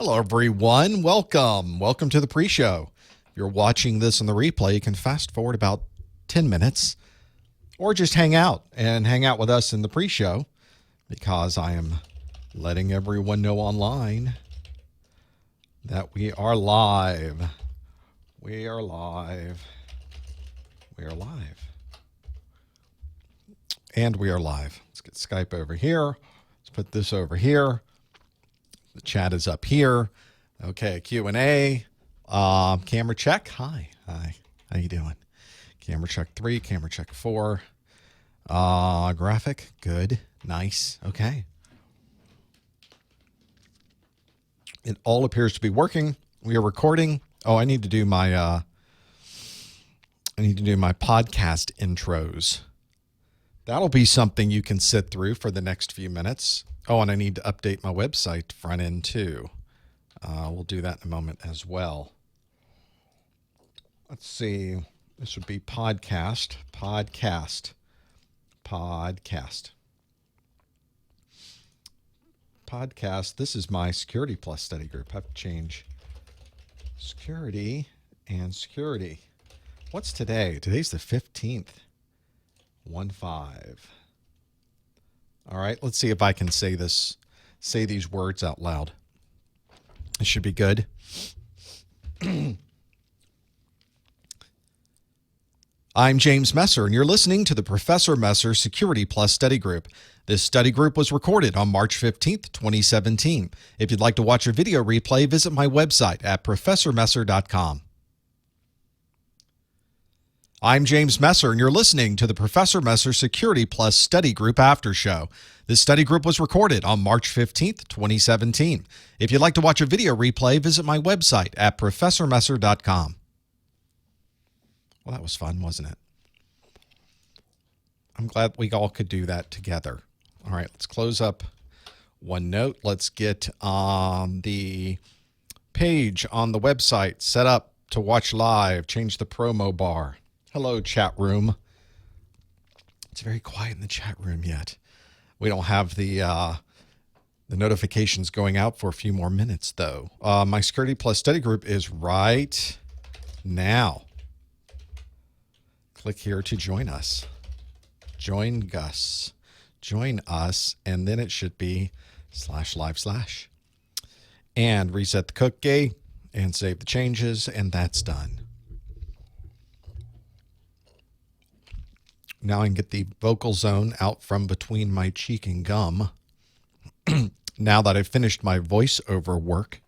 Hello, everyone. Welcome to the pre-show. If you're watching this on the replay, you can fast forward about 10 minutes or just hang out with us in the pre-show because I am letting everyone know online that we are live. We are live. We are live. And we are live. Let's get Skype over here. Let's put this over here. The chat is up here. Okay, Q&A. Camera check. Hi. How you doing? Camera check 3, camera check 4. Graphic. Good. Nice. Okay. It all appears to be working. We are recording. Oh, I need to do my podcast intros. That'll be something you can sit through for the next few minutes. Oh, and I need to update my website front end too. We'll do that in a moment as well. Let's see. This would be podcast. This is my Security Plus study group. I have to change security and security. What's today? Today's the 15th. 1-5. All right, let's see if I can say these words out loud. It should be good. I'm James Messer, and you're listening to the Professor Messer Security Plus Study Group. This study group was recorded on March 15th, 2017. If you'd like to watch a video replay, visit my website at professormesser.com. I'm James Messer, and you're listening to the Professor Messer Security Plus Study Group After Show. This study group was recorded on March 15th, 2017. If you'd like to watch a video replay, visit my website at professormesser.com. Well, that was fun, wasn't it? I'm glad we all could do that together. All right, let's close up OneNote. Let's get the page on the website set up to watch live. Change the promo bar. Hello, chat room. It's very quiet in the chat room yet. We don't have the notifications going out for a few more minutes, though. My Security Plus study group is right now. Click here to join us. Join us. Join us, and then it should be /live/. And reset the cookie and save the changes, and that's done. Now I can get the vocal zone out from between my cheek and gum. Now that I've finished my voiceover work.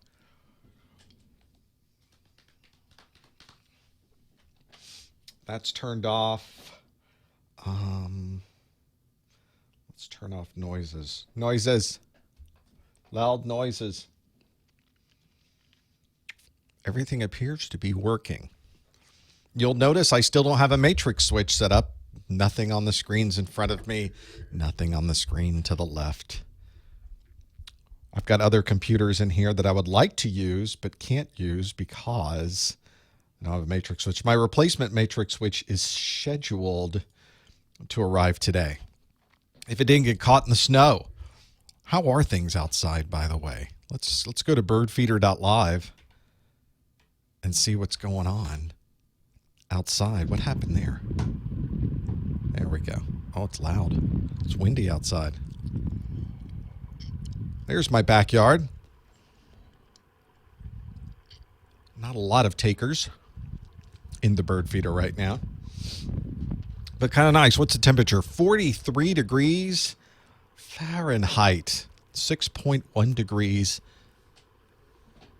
That's turned off. Let's turn off noises. Loud noises. Everything appears to be working. You'll notice I still don't have a matrix switch set up. Nothing on the screens in front of me. Nothing on the screen to the left. I've got other computers in here that I would like to use but can't use because I don't have a matrix switch. My replacement matrix switch is scheduled to arrive today. If it didn't get caught in the snow. How are things outside, by the way? Let's go to birdfeeder.live and see what's going on outside. What happened there? There we go. Oh, it's loud. It's windy outside. There's my backyard. Not a lot of takers in the bird feeder right now. But kind of nice. What's the temperature? 43 degrees Fahrenheit. 6.1 degrees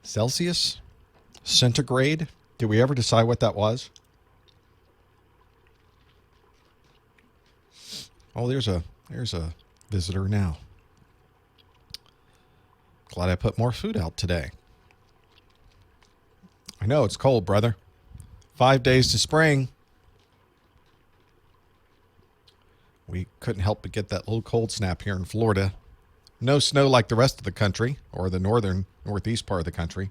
Celsius? Centigrade? Did we ever decide what that was? Oh, there's a visitor now. Glad I put more food out today. I know it's cold, brother. 5 days to spring. We couldn't help but get that little cold snap here in Florida. No snow like the rest of the country, or the northeast part of the country.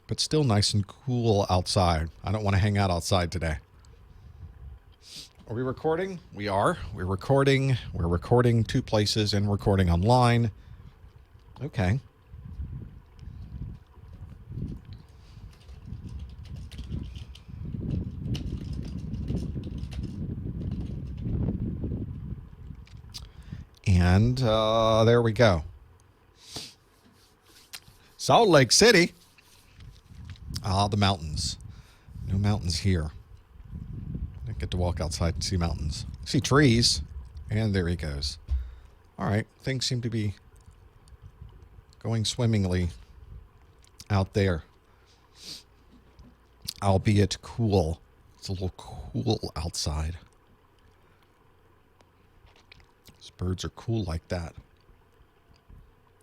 But still nice and cool outside. I don't want to hang out outside today. Are we recording? We are. We're recording. We're recording 2 places and recording online. Okay. And there we go. Salt Lake City. Ah, the mountains. No mountains here. I get to walk outside and see mountains. See trees. And there he goes. All right. Things seem to be going swimmingly out there. Albeit cool. It's a little cool outside. These birds are cool like that.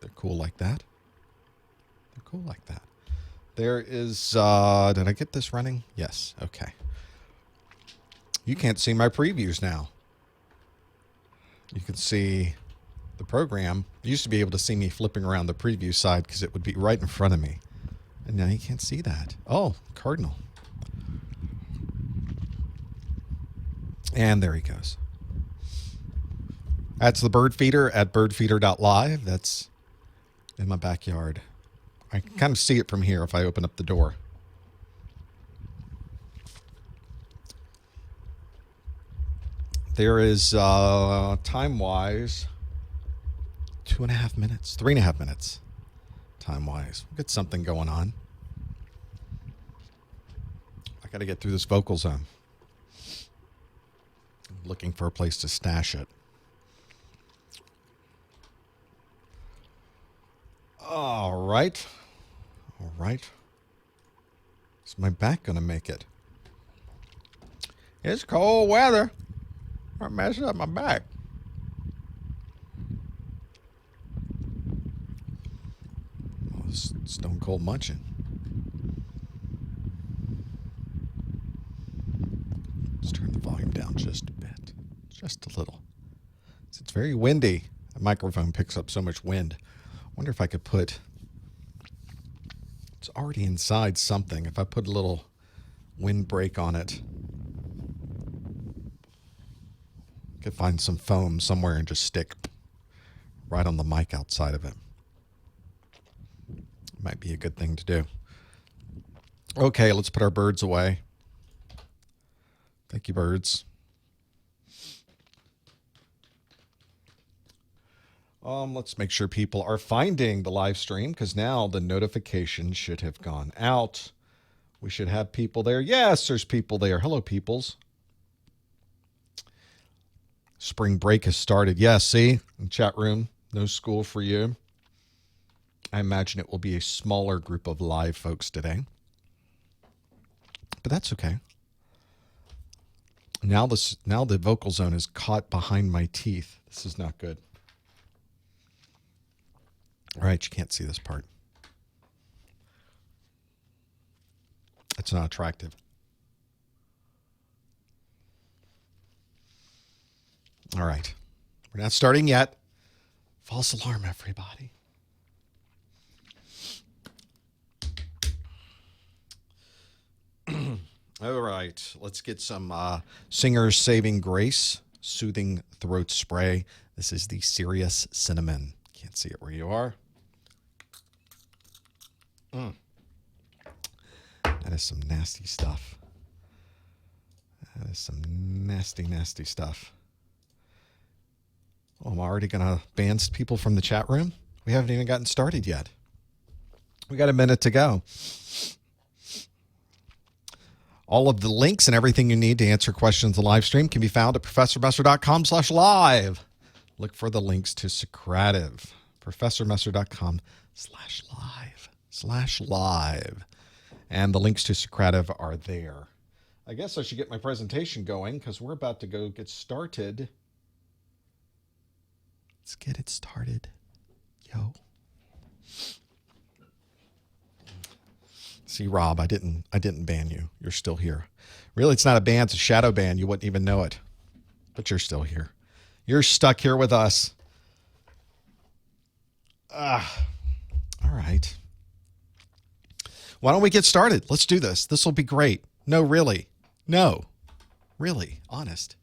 They're cool like that. They're cool like that. There is, did I get this running? Yes. Okay. You can't see my previews now. You can see the program. You used to be able to see me flipping around the preview side because it would be right in front of me. And now you can't see that. Oh, Cardinal. And there he goes. That's the bird feeder at birdfeeder.live. That's in my backyard. I can kind of see it from here if I open up the door. There is, time-wise, 2.5 minutes, 3.5 minutes, time-wise. We'll get something going on. I got to get through this vocal zone. I'm looking for a place to stash it. All right. All right. Is my back going to make it? It's cold weather. I'm messing up my back. Oh, this stone cold munching. Let's turn the volume down just a bit. Just a little. It's very windy. The microphone picks up so much wind. I wonder if I could put... It's already inside something. If I put a little windbreak on it, I could find some foam somewhere and just stick right on the mic outside of it. Might be a good thing to do. Okay, let's put our birds away. Thank you, birds. Let's make sure people are finding the live stream because now the notification should have gone out. We should have people there. Yes, there's people there. Hello, peoples. Spring break has started. Yes, see? In the chat room, no school for you. I imagine it will be a smaller group of live folks today. But that's okay. Now the vocal zone is caught behind my teeth. This is not good. All right, you can't see this part. It's not attractive. All right. We're not starting yet. False alarm, everybody. All right. Let's get some Singer's Saving Grace Soothing Throat Spray. This is the Serious Cinnamon. Can't see it where you are. That is some nasty stuff. That is some nasty, nasty stuff. Oh, I'm already going to ban people from the chat room? We haven't even gotten started yet. We got a minute to go. All of the links and everything you need to answer questions in the live stream can be found at professormesser.com/live. Look for the links to Socrative. professormesser.com/live. And the links to Socrative are there. I guess I should get my presentation going because we're about to go get started. Let's get it started. Yo. See, Rob, I didn't ban you. You're still here. Really, it's not a ban, it's a shadow ban. You wouldn't even know it. But you're still here. You're stuck here with us. All right. Why don't we get started? Let's do this. This will be great. No, really. No. Really. Honest.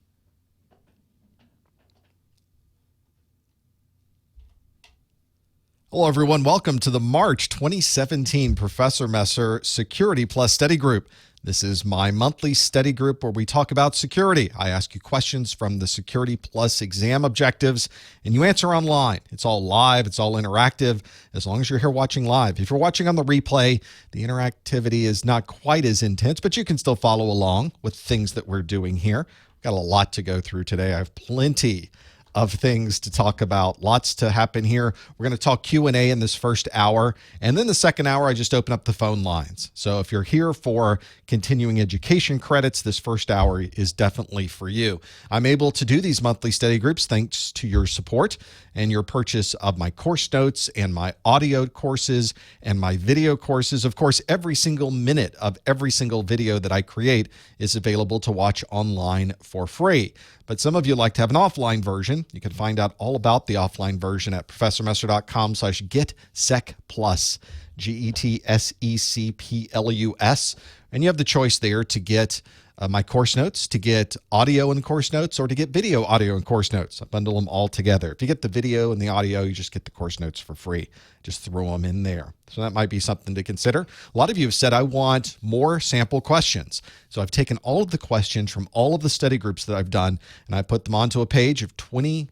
Hello, everyone. Welcome to the March 2017 Professor Messer Security Plus Study Group. This is my monthly study group where we talk about security. I ask you questions from the Security Plus exam objectives, and you answer online. It's all live. It's all interactive, as long as you're here watching live. If you're watching on the replay, the interactivity is not quite as intense, but you can still follow along with things that we're doing here. We've got a lot to go through today. I have plenty of things to talk about. Lots to happen here. We're going to talk Q&A in this first hour. And then the second hour, I just open up the phone lines. So if you're here for continuing education credits, this first hour is definitely for you. I'm able to do these monthly study groups thanks to your support and your purchase of my course notes and my audio courses and my video courses. Of course, every single minute of every single video that I create is available to watch online for free. But some of you like to have an offline version. You can find out all about the offline version at professormesser.com/getsecplus, GETSECPLUS. And you have the choice there to get my course notes, to get audio and course notes, or to get video, audio, and course notes. I bundle them all together. If you get the video and the audio, you just get the course notes for free. Just throw them in there. So that might be something to consider. A lot of you have said, I want more sample questions. So I've taken all of the questions from all of the study groups that I've done, and I put them onto a page of 20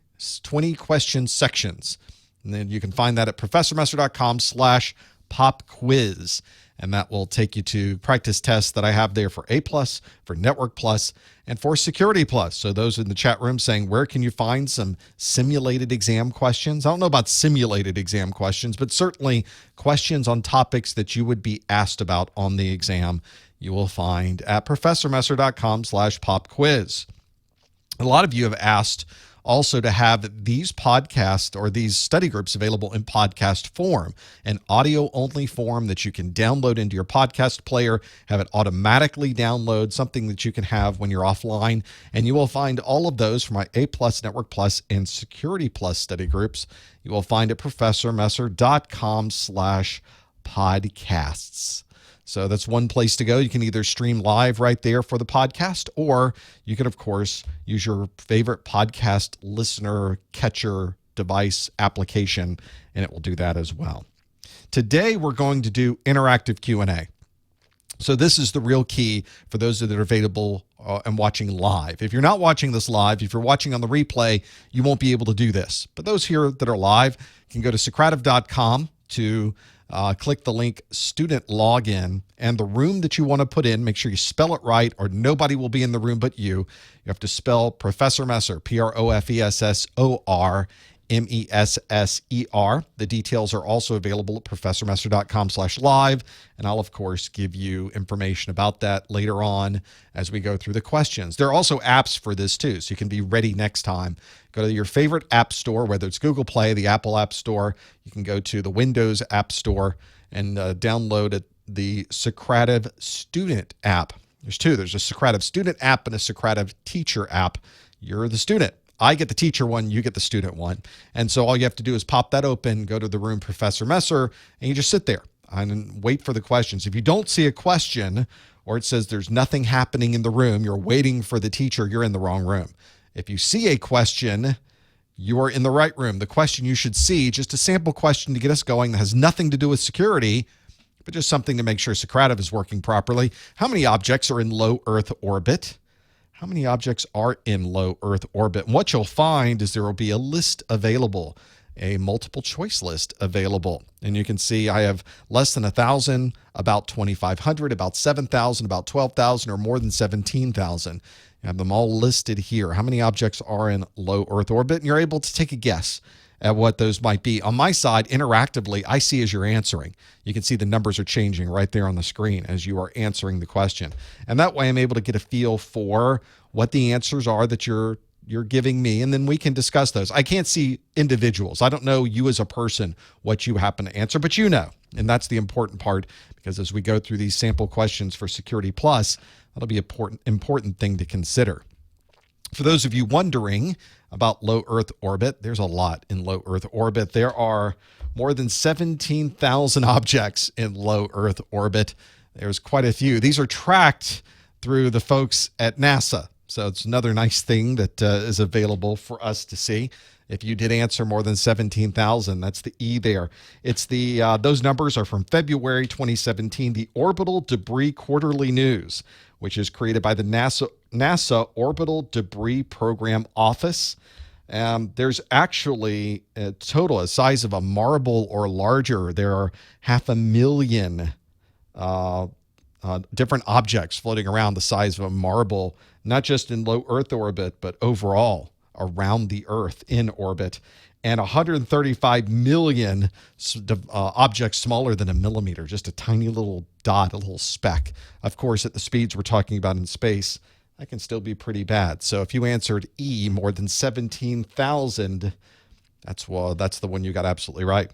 question sections. And then you can find that at professormesser.com/popquiz. And that will take you to practice tests that I have there for A+, for Network Plus, and for Security Plus. So those in the chat room saying, where can you find some simulated exam questions? I don't know about simulated exam questions, but certainly questions on topics that you would be asked about on the exam, you will find at professormesser.com/popquiz. A lot of you have asked also to have these podcasts or these study groups available in podcast form, an audio-only form that you can download into your podcast player, have it automatically download, something that you can have when you're offline. And you will find all of those for my A+, Network Plus, and Security Plus study groups. You will find at professormesser.com/podcasts. So that's one place to go. You can either stream live right there for the podcast, or you can, of course, use your favorite podcast listener catcher device application, and it will do that as well. Today, we're going to do interactive Q&A. So this is the real key for those that are available and watching live. If you're not watching this live, if you're watching on the replay, you won't be able to do this. But those here that are live can go to Socrative.com to click the link student login, and the room that you want to put in, make sure you spell it right or nobody will be in the room but you. You have to spell Professor Messer, PROFESSORMESSER. The details are also available at professormesser.com/live, and I'll, of course, give you information about that later on as we go through the questions. There are also apps for this, too, so you can be ready next time. Go to your favorite app store, whether it's Google Play, the Apple App Store. You can go to the Windows App Store and download the Socrative Student app. There's two. There's a Socrative Student app and a Socrative Teacher app. You're the student. I get the teacher one, you get the student one. And so all you have to do is pop that open, go to the room Professor Messer, and you just sit there and wait for the questions. If you don't see a question, or it says there's nothing happening in the room, you're waiting for the teacher, you're in the wrong room. If you see a question, you are in the right room. The question you should see, just a sample question to get us going that has nothing to do with security, but just something to make sure Socrative is working properly. How many objects are in low Earth orbit? How many objects are in low Earth orbit? And what you'll find is there will be a list available, a multiple choice list available. And you can see I have less than 1,000, about 2,500, about 7,000, about 12,000, or more than 17,000. I have them all listed here. How many objects are in low Earth orbit? And you're able to take a guess at what those might be. On my side, interactively, I see as you're answering. You can see the numbers are changing right there on the screen as you are answering the question. And that way I'm able to get a feel for what the answers are that you're giving me, and then we can discuss those. I can't see individuals. I don't know you as a person, what you happen to answer, but you know. And that's the important part, because as we go through these sample questions for Security Plus, that'll be an important thing to consider. For those of you wondering about low Earth orbit, there's a lot in low Earth orbit. There are more than 17,000 objects in low Earth orbit. There's quite a few. These are tracked through the folks at NASA. So it's another nice thing that is available for us to see. If you did answer more than 17,000, that's the E there. It's the those numbers are from February 2017, the Orbital Debris Quarterly News, which is created by the NASA Orbital Debris Program Office. There's actually a total, a size of a marble or larger. There are 500,000 different objects floating around the size of a marble, not just in low Earth orbit, but overall around the Earth in orbit, and 135 million objects smaller than a millimeter, just a tiny little dot, a little speck. Of course, at the speeds we're talking about in space, that can still be pretty bad. So if you answered E, more than 17,000, that's the one you got absolutely right.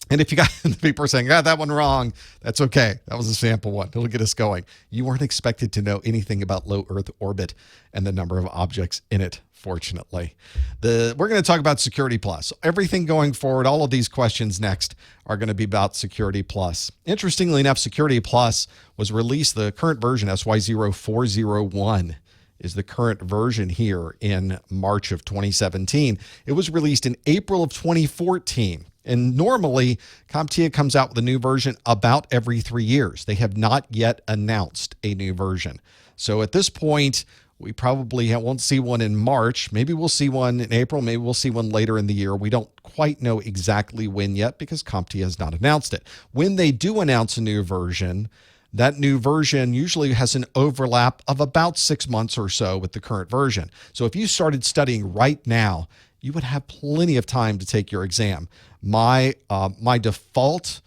And if you got the people are saying, that one wrong, that's okay. That was a sample one. It'll get us going. You weren't expected to know anything about low Earth orbit and the number of objects in it, fortunately. We're going to talk about Security Plus. Everything going forward, all of these questions next are going to be about Security Plus. Interestingly enough, Security Plus was released, the current version, SY0401, is the current version here in March of 2017. It was released in April of 2014. And normally, CompTIA comes out with a new version about every 3 years. They have not yet announced a new version. So at this point, we probably won't see one in March. Maybe we'll see one in April. Maybe we'll see one later in the year. We don't quite know exactly when yet because CompTIA has not announced it. When they do announce a new version, that new version usually has an overlap of about 6 months or so with the current version. So if you started studying right now, you would have plenty of time to take your exam. My default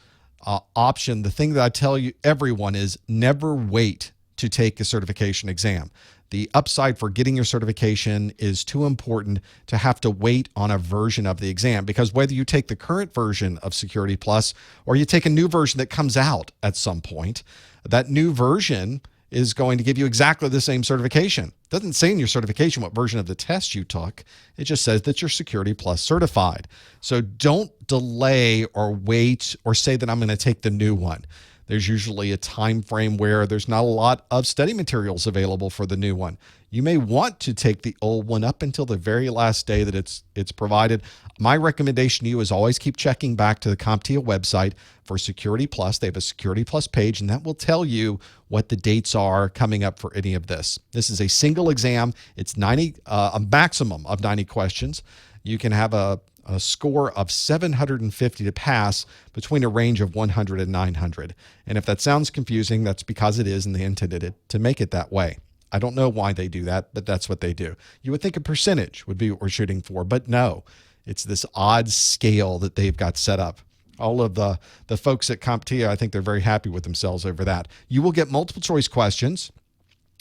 option, the thing that I tell you everyone is never wait to take a certification exam. The upside for getting your certification is too important to have to wait on a version of the exam, because whether you take the current version of Security Plus or you take a new version that comes out at some point, that new version is going to give you exactly the same certification. It doesn't say in your certification what version of the test you took. It just says that you're Security Plus certified. So don't delay or wait or say that I'm going to take the new one. There's usually a time frame where there's not a lot of study materials available for the new one. You may want to take the old one up until the very last day that it's provided. My recommendation to you is always keep checking back to the CompTIA website for Security Plus. They have a Security Plus page, and that will tell you what the dates are coming up for any of this. This is a single exam. It's a maximum of 90 questions. You can have a score of 750 to pass between a range of 100 and 900. And if that sounds confusing, that's because it is, and they intended it to make it that way. I don't know why they do that, but that's what they do. You would think a percentage would be what we're shooting for, but no. It's this odd scale that they've got set up. All of the folks at CompTIA, I think they're very happy with themselves over that. You will get multiple choice questions.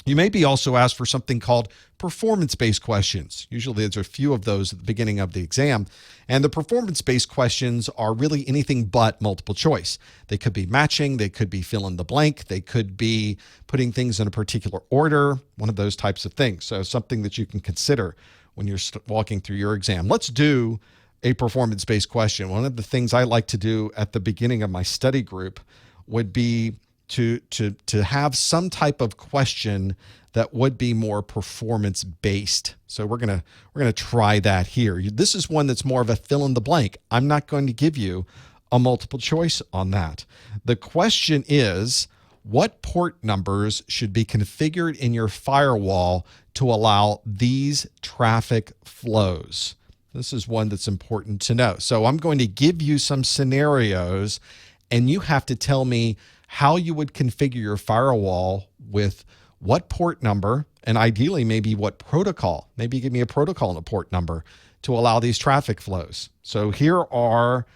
You may be also asked for something called performance-based questions. Usually there's a few of those at the beginning of the exam. And the performance-based questions are really anything but multiple choice. They could be matching. They could be fill in the blank. They could be putting things in a particular order, one of those types of things. So something that you can consider when you're walking through your exam. Let's do a performance-based question. One of the things I like to do at the beginning of my study group would be to have some type of question that would be more performance based. So we're gonna try that here. This is one that's more of a fill in the blank. I'm not going to give you a multiple choice on that. The question is, what port numbers should be configured in your firewall to allow these traffic flows? This is one that's important to know. So I'm going to give you some scenarios, and you have to tell me how you would configure your firewall with what port number, and ideally maybe what protocol. Maybe give me a protocol and a port number to allow these traffic flows. So here are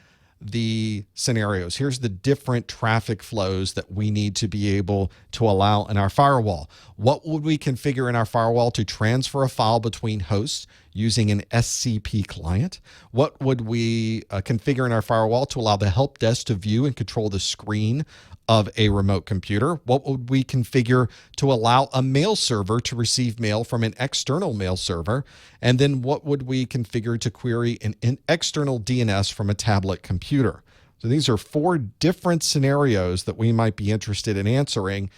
the scenarios. Here's the different traffic flows that we need to be able to allow in our firewall. What would we configure in our firewall to transfer a file between hosts using an SCP client? What would we configure in our firewall to allow the help desk to view and control the screen of a remote computer? What would we configure to allow a mail server to receive mail from an external mail server? And then what would we configure to query an external DNS from a tablet computer? So these are 4 different scenarios that we might be interested in answering.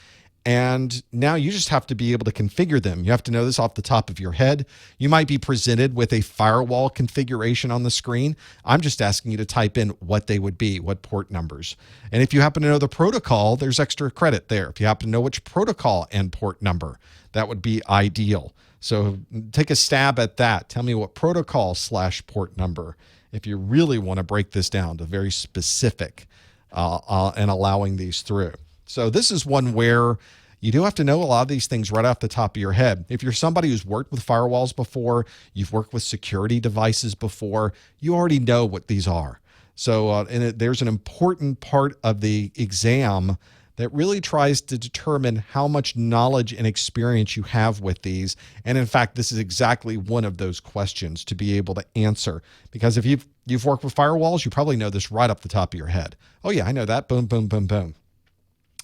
And now you just have to be able to configure them. You have to know this off the top of your head. You might be presented with a firewall configuration on the screen. I'm just asking you to type in what they would be, what port numbers. And if you happen to know the protocol, there's extra credit there. If you happen to know which protocol and port number, that would be ideal. So take a stab at that. Tell me what protocol / port number, if you really want to break this down to very specific and allowing these through. So this is one where you do have to know a lot of these things right off the top of your head. If you're somebody who's worked with firewalls before, you've worked with security devices before, you already know what these are. So there's an important part of the exam that really tries to determine how much knowledge and experience you have with these. And in fact, this is exactly one of those questions to be able to answer. Because if you've worked with firewalls, you probably know this right off the top of your head. Oh yeah, I know that. Boom, boom, boom, boom.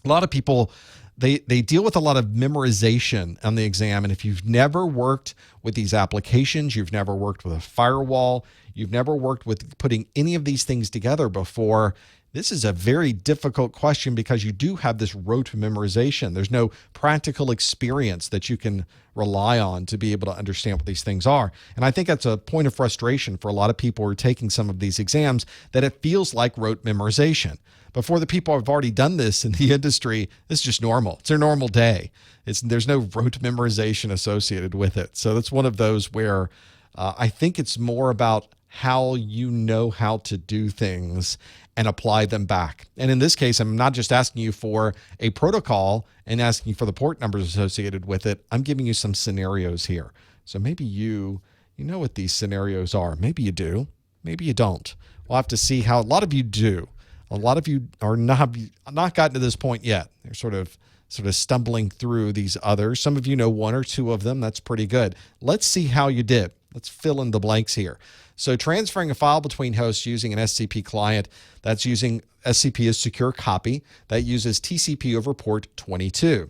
A lot of people, they deal with a lot of memorization on the exam. And if you've never worked with these applications, you've never worked with a firewall, you've never worked with putting any of these things together before, this is a very difficult question because you do have this rote memorization. There's no practical experience that you can rely on to be able to understand what these things are. And I think that's a point of frustration for a lot of people who are taking some of these exams, that it feels like rote memorization. But for the people who have already done this in the industry, it's just normal. It's their normal day. There's no rote memorization associated with it. So that's one of those where I think it's more about how you know how to do things and apply them back. And in this case, I'm not just asking you for a protocol and asking you for the port numbers associated with it. I'm giving you some scenarios here. So maybe you know what these scenarios are. Maybe you do. Maybe you don't. We'll have to see how. A lot of you do. A lot of you are not gotten to this point yet. They're sort of stumbling through these others. Some of you know one or two of them. That's pretty good. Let's see how you did. Let's fill in the blanks here. So transferring a file between hosts using an SCP client, that's using SCP as secure copy, that uses TCP over port 22.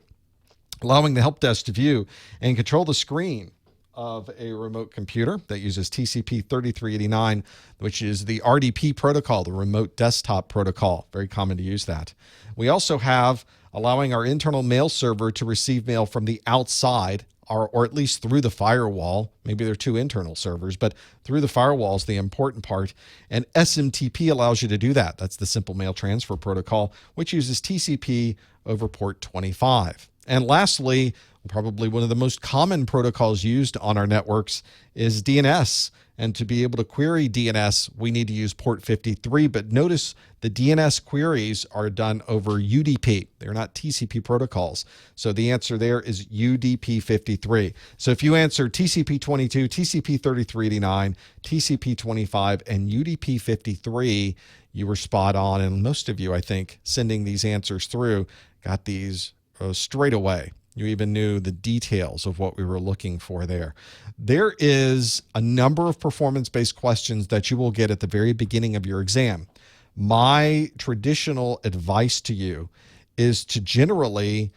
Allowing the help desk to view and control the screen of a remote computer, that uses TCP 3389, which is the RDP protocol, the remote desktop protocol. Very common to use that. We also have allowing our internal mail server to receive mail from the outside, or at least through the firewall. Maybe they're two internal servers, but through the firewall is the important part. And SMTP allows you to do that. That's the Simple Mail Transfer Protocol, which uses TCP over port 25. And lastly, probably one of the most common protocols used on our networks is DNS. And to be able to query DNS, we need to use port 53. But notice the DNS queries are done over UDP. They're not TCP protocols. So the answer there is UDP 53. So if you answer TCP 22, TCP 3389, TCP 25, and UDP 53, you were spot on. And most of you, I think, sending these answers through, got these straight away. You even knew the details of what we were looking for there. There is a number of performance-based questions that you will get at the very beginning of your exam. My traditional advice to you is to generally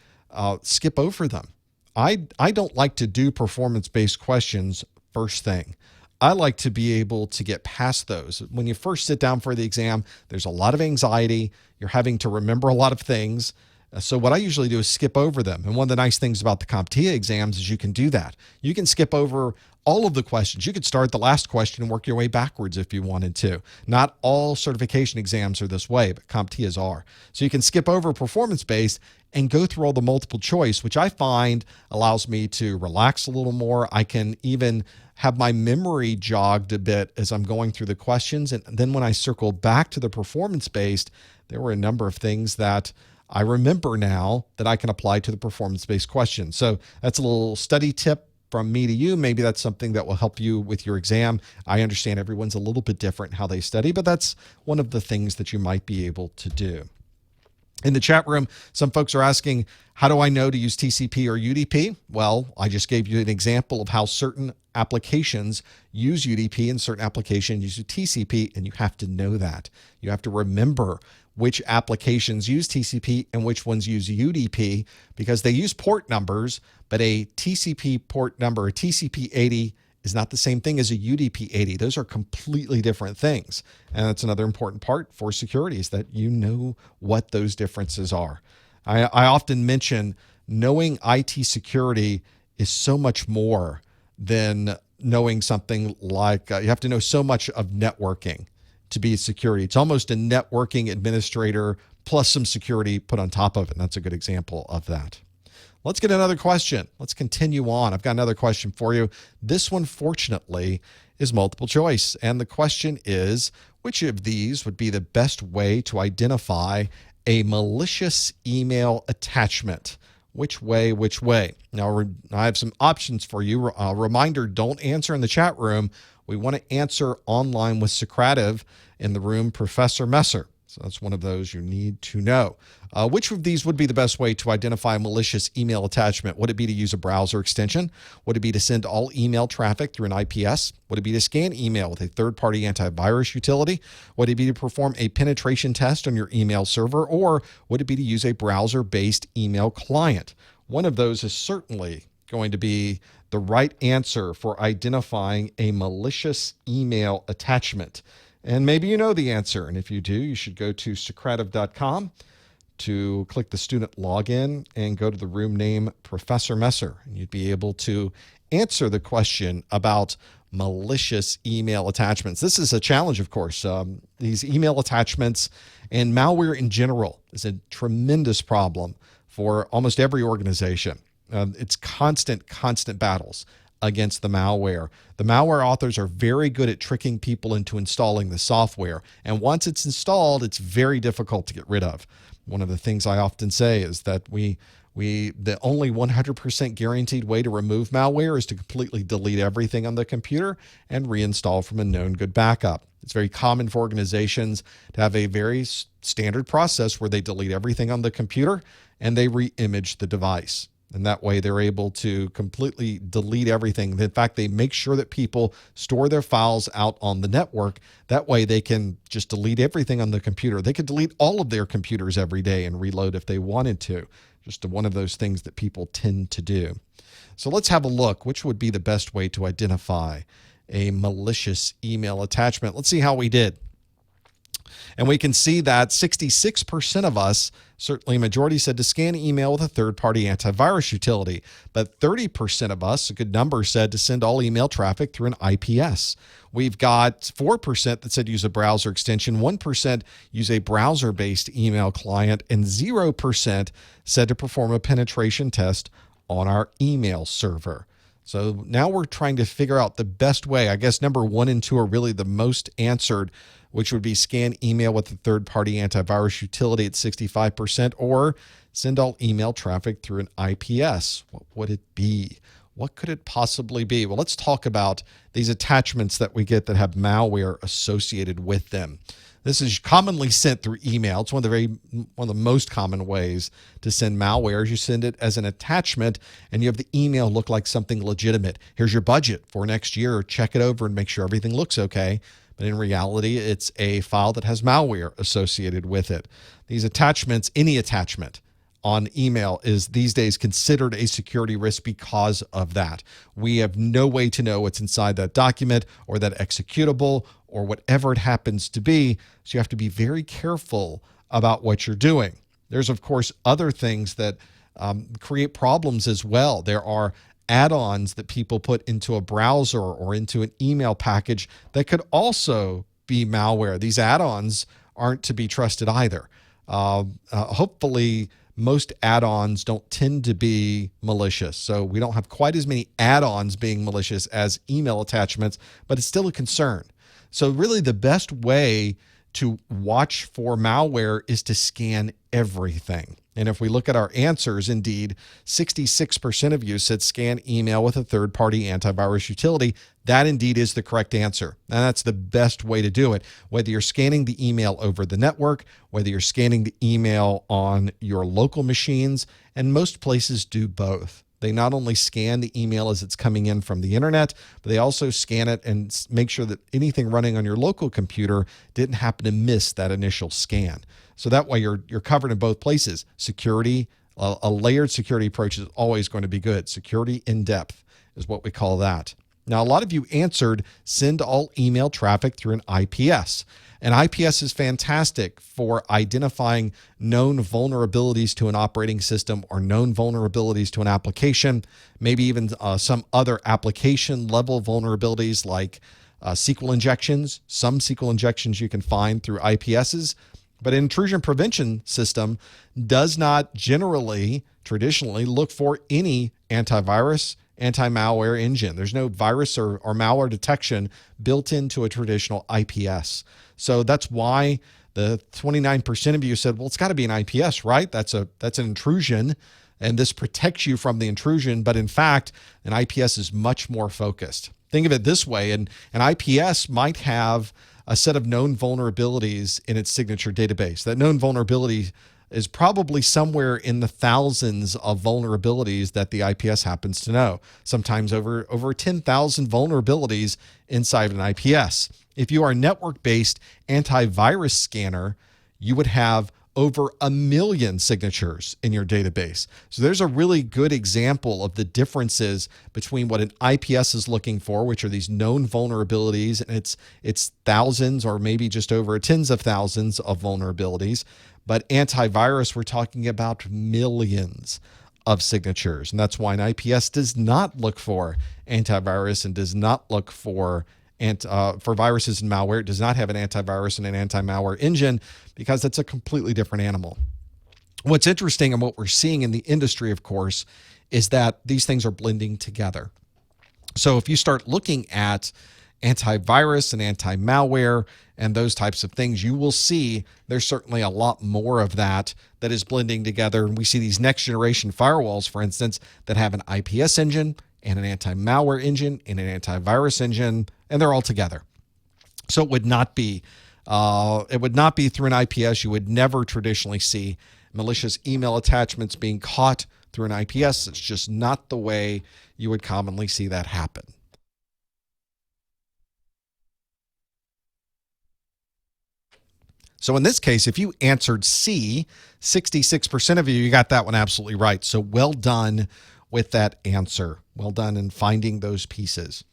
skip over them. I don't like to do performance-based questions first thing. I like to be able to get past those. When you first sit down for the exam, there's a lot of anxiety. You're having to remember a lot of things. So what I usually do is skip over them. And one of the nice things about the CompTIA exams is you can do that. You can skip over all of the questions. You could start the last question and work your way backwards if you wanted to. Not all certification exams are this way, but CompTIAs are. So you can skip over performance-based and go through all the multiple choice, which I find allows me to relax a little more. I can even have my memory jogged a bit as I'm going through the questions. And then when I circle back to the performance-based, there were a number of things that I remember now that I can apply to the performance-based question. So that's a little study tip from me to you. Maybe that's something that will help you with your exam. I understand everyone's a little bit different in how they study, but that's one of the things that you might be able to do. In the chat room, some folks are asking, how do I know to use TCP or UDP? Well, I just gave you an example of how certain applications use UDP and certain applications use TCP, and you have to know that. You have to remember which applications use TCP and which ones use UDP, because they use port numbers, but a TCP port number, a TCP 80, is not the same thing as a UDP 80. Those are completely different things. And that's another important part for security, is that you know what those differences are. I often mention knowing IT security is so much more than knowing something like, you have to know so much of networking to be a security. It's almost a networking administrator plus some security put on top of it. And that's a good example of that. Let's get another question. Let's continue on. I've got another question for you. This one, fortunately, is multiple choice. And the question is, which of these would be the best way to identify a malicious email attachment? Which way, which way? Now, I have some options for you. A reminder, don't answer in the chat room. We want to answer online with Socrative in the room, Professor Messer. So that's one of those you need to know. Which of these would be the best way to identify a malicious email attachment? Would it be to use a browser extension? Would it be to send all email traffic through an IPS? Would it be to scan email with a third-party antivirus utility? Would it be to perform a penetration test on your email server? Or would it be to use a browser-based email client? One of those is certainly going to be the right answer for identifying a malicious email attachment. And maybe you know the answer. And if you do, you should go to Socrative.com to click the student login and go to the room name Professor Messer. And you'd be able to answer the question about malicious email attachments. This is a challenge, of course. These email attachments and malware in general is a tremendous problem for almost every organization. It's constant battles against the malware. The malware authors are very good at tricking people into installing the software. And once it's installed, it's very difficult to get rid of. One of the things I often say is that the only 100% guaranteed way to remove malware is to completely delete everything on the computer and reinstall from a known good backup. It's very common for organizations to have a very standard process where they delete everything on the computer and they re-image the device. And that way they're able to completely delete everything. In fact, they make sure that people store their files out on the network. That way they can just delete everything on the computer. They could delete all of their computers every day and reload if they wanted to. Just one of those things that people tend to do. So let's have a look. Which would be the best way to identify a malicious email attachment? Let's see how we did. And we can see that 66% of us, certainly a majority, said to scan email with a third-party antivirus utility. But 30% of us, a good number, said to send all email traffic through an IPS. We've got 4% that said use a browser extension, 1% use a browser-based email client, and 0% said to perform a penetration test on our email server. So now we're trying to figure out the best way. I guess number 1 and 2 are really the most answered, which would be scan email with a third-party antivirus utility at 65%, or send all email traffic through an IPS. What would it be? What could it possibly be? Well, let's talk about these attachments that we get that have malware associated with them. This is commonly sent through email. It's one of the most common ways to send malware is you send it as an attachment and you have the email look like something legitimate. Here's your budget for next year. Check it over and make sure everything looks okay. But in reality, it's a file that has malware associated with it. These attachments, any attachment on email is these days considered a security risk because of that. We have no way to know what's inside that document or that executable or whatever it happens to be. So you have to be very careful about what you're doing. There's, of course, other things that create problems as well. There are add-ons that people put into a browser or into an email package that could also be malware. These add-ons aren't to be trusted either. Hopefully, most add-ons don't tend to be malicious. So we don't have quite as many add-ons being malicious as email attachments, but it's still a concern. So really the best way to watch for malware is to scan everything. And if we look at our answers, indeed, 66% of you said scan email with a third-party antivirus utility. That indeed is the correct answer. And that's the best way to do it. Whether you're scanning the email over the network, whether you're scanning the email on your local machines, and most places do both. They not only scan the email as it's coming in from the internet, but they also scan it and make sure that anything running on your local computer didn't happen to miss that initial scan. So that way you're covered in both places. Security, a layered security approach is always going to be good. Security in depth is what we call that. Now, a lot of you answered send all email traffic through an IPS. And IPS is fantastic for identifying known vulnerabilities to an operating system or known vulnerabilities to an application, maybe even some other application level vulnerabilities like SQL injections. Some SQL injections you can find through IPSs, but an intrusion prevention system does not traditionally look for any antivirus, anti-malware engine. There's no virus or malware detection built into a traditional IPS. So that's why the 29% of you said, well, it's got to be an IPS, right? That's an intrusion, and this protects you from the intrusion. But in fact, an IPS is much more focused. Think of it this way, an IPS might have a set of known vulnerabilities in its signature database. That known vulnerability is probably somewhere in the thousands of vulnerabilities that the IPS happens to know, sometimes over 10,000 vulnerabilities inside an IPS. If you are a network-based antivirus scanner, you would have over 1 million signatures in your database. So there's a really good example of the differences between what an IPS is looking for, which are these known vulnerabilities, and it's thousands or maybe just over tens of thousands of vulnerabilities. But antivirus, we're talking about millions of signatures. And that's why an IPS does not look for antivirus and does not look for viruses and malware. It does not have an antivirus and an anti-malware engine because it's a completely different animal. What's interesting and what we're seeing in the industry, of course, is that these things are blending together. So if you start looking at antivirus and anti-malware and those types of things, you will see there's certainly a lot more of that is blending together. And we see these next generation firewalls, for instance, that have an IPS engine and an anti-malware engine and an antivirus engine, and they're all together. So it would not be through an IPS. You would never traditionally see malicious email attachments being caught through an IPS. It's just not the way you would commonly see that happen. So in this case, if you answered C, 66% of you got that one absolutely right. So well done with that answer. Well done in finding those pieces.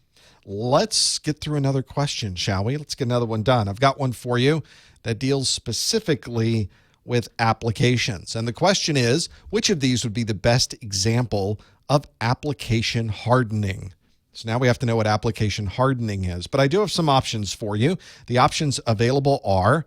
Let's get through another question, shall we? Let's get another one done. I've got one for you that deals specifically with applications. And the question is, which of these would be the best example of application hardening? So now we have to know what application hardening is. But I do have some options for you. The options available are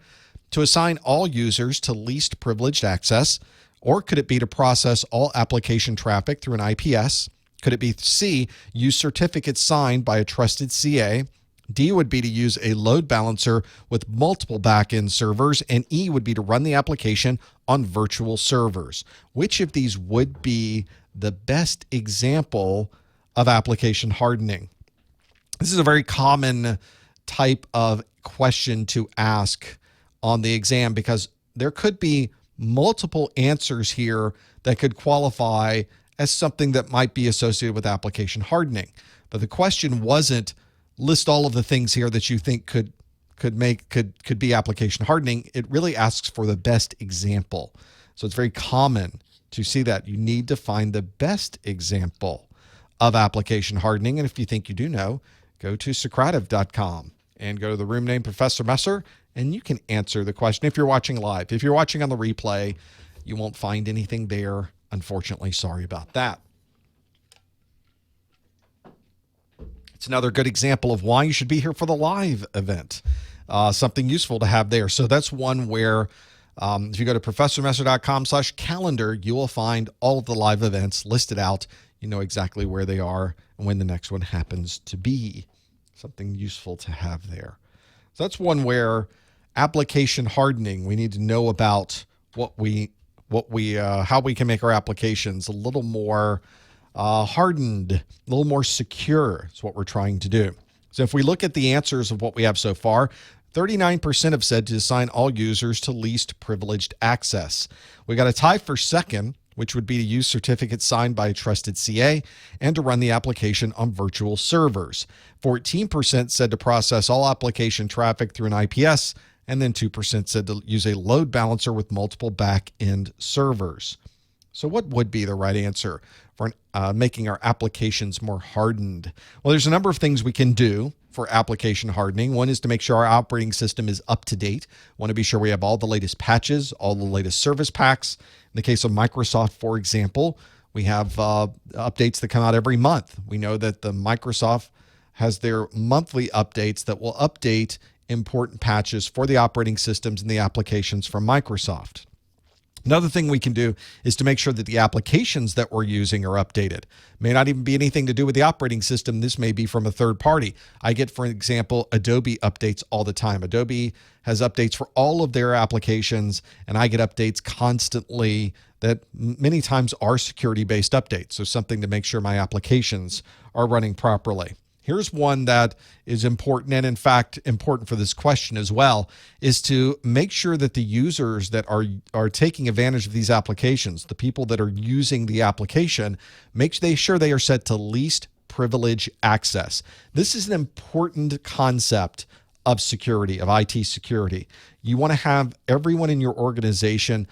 to assign all users to least privileged access, or could it be to process all application traffic through an IPS? Could it be C, use certificates signed by a trusted CA? D would be to use a load balancer with multiple backend servers, and E would be to run the application on virtual servers. Which of these would be the best example of application hardening? This is a very common type of question to ask on the exam because there could be multiple answers here that could qualify as something that might be associated with application hardening. But the question wasn't list all of the things here that you think could be application hardening. It really asks for the best example. So it's very common to see that. You need to find the best example of application hardening. And if you think you do know, go to Socrative.com and go to the room name Professor Messer, and you can answer the question if you're watching live. If you're watching on the replay, you won't find anything there. Unfortunately, sorry about that. It's another good example of why you should be here for the live event. Something useful to have there. So that's one where if you go to professormesser.com/calendar, you will find all of the live events listed out. You know exactly where they are and when the next one happens to be. Something useful to have there. So that's one where application hardening, we need to know about how we can make our applications a little more hardened, a little more secure is what we're trying to do. So if we look at the answers of what we have so far, 39% have said to assign all users to least privileged access. We got a tie for second, which would be to use certificates signed by a trusted CA and to run the application on virtual servers. 14% said to process all application traffic through an IPS, and then 2% said to use a load balancer with multiple back-end servers. So what would be the right answer for making our applications more hardened? Well, there's a number of things we can do for application hardening. One is to make sure our operating system is up to date. Want to be sure we have all the latest patches, all the latest service packs. In the case of Microsoft, for example, we have updates that come out every month. We know that the Microsoft has their monthly updates that will update important patches for the operating systems and the applications from Microsoft. Another thing we can do is to make sure that the applications that we're using are updated. May not even be anything to do with the operating system. This may be from a third party. I get, for example, Adobe updates all the time. Adobe has updates for all of their applications, and I get updates constantly that many times are security-based updates. So something to make sure my applications are running properly. Here's one that is important, and in fact, important for this question as well, is to make sure that the users that are taking advantage of these applications, the people that are using the application, make sure they are set to least privilege access. This is an important concept of security, of IT security. You want to have everyone in your organization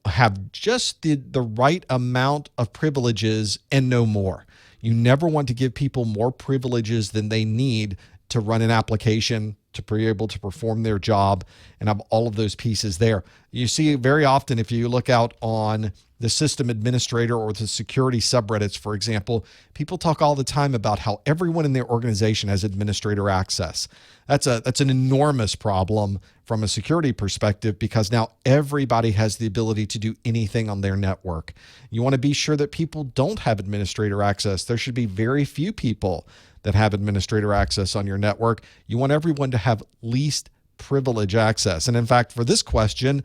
have just the right amount of privileges and no more. You never want to give people more privileges than they need to run an application, to be able to perform their job, and have all of those pieces there. You see very often, if you look out on the system administrator or the security subreddits, for example, people talk all the time about how everyone in their organization has administrator access. That's an enormous problem from a security perspective, because now everybody has the ability to do anything on their network. You want to be sure that people don't have administrator access. There should be very few people that have administrator access on your network. You want everyone to have least privilege access. And in fact, for this question,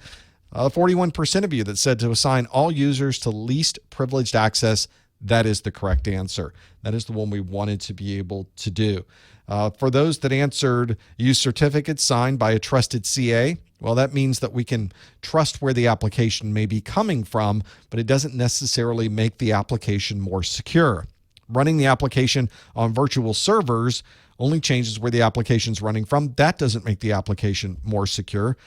41% of you that said to assign all users to least privileged access, that is the correct answer. That is the one we wanted to be able to do. For those that answered use certificates signed by a trusted CA, well, that means that we can trust where the application may be coming from, but it doesn't necessarily make the application more secure. Running the application on virtual servers only changes where the application is running from. That doesn't make the application more secure.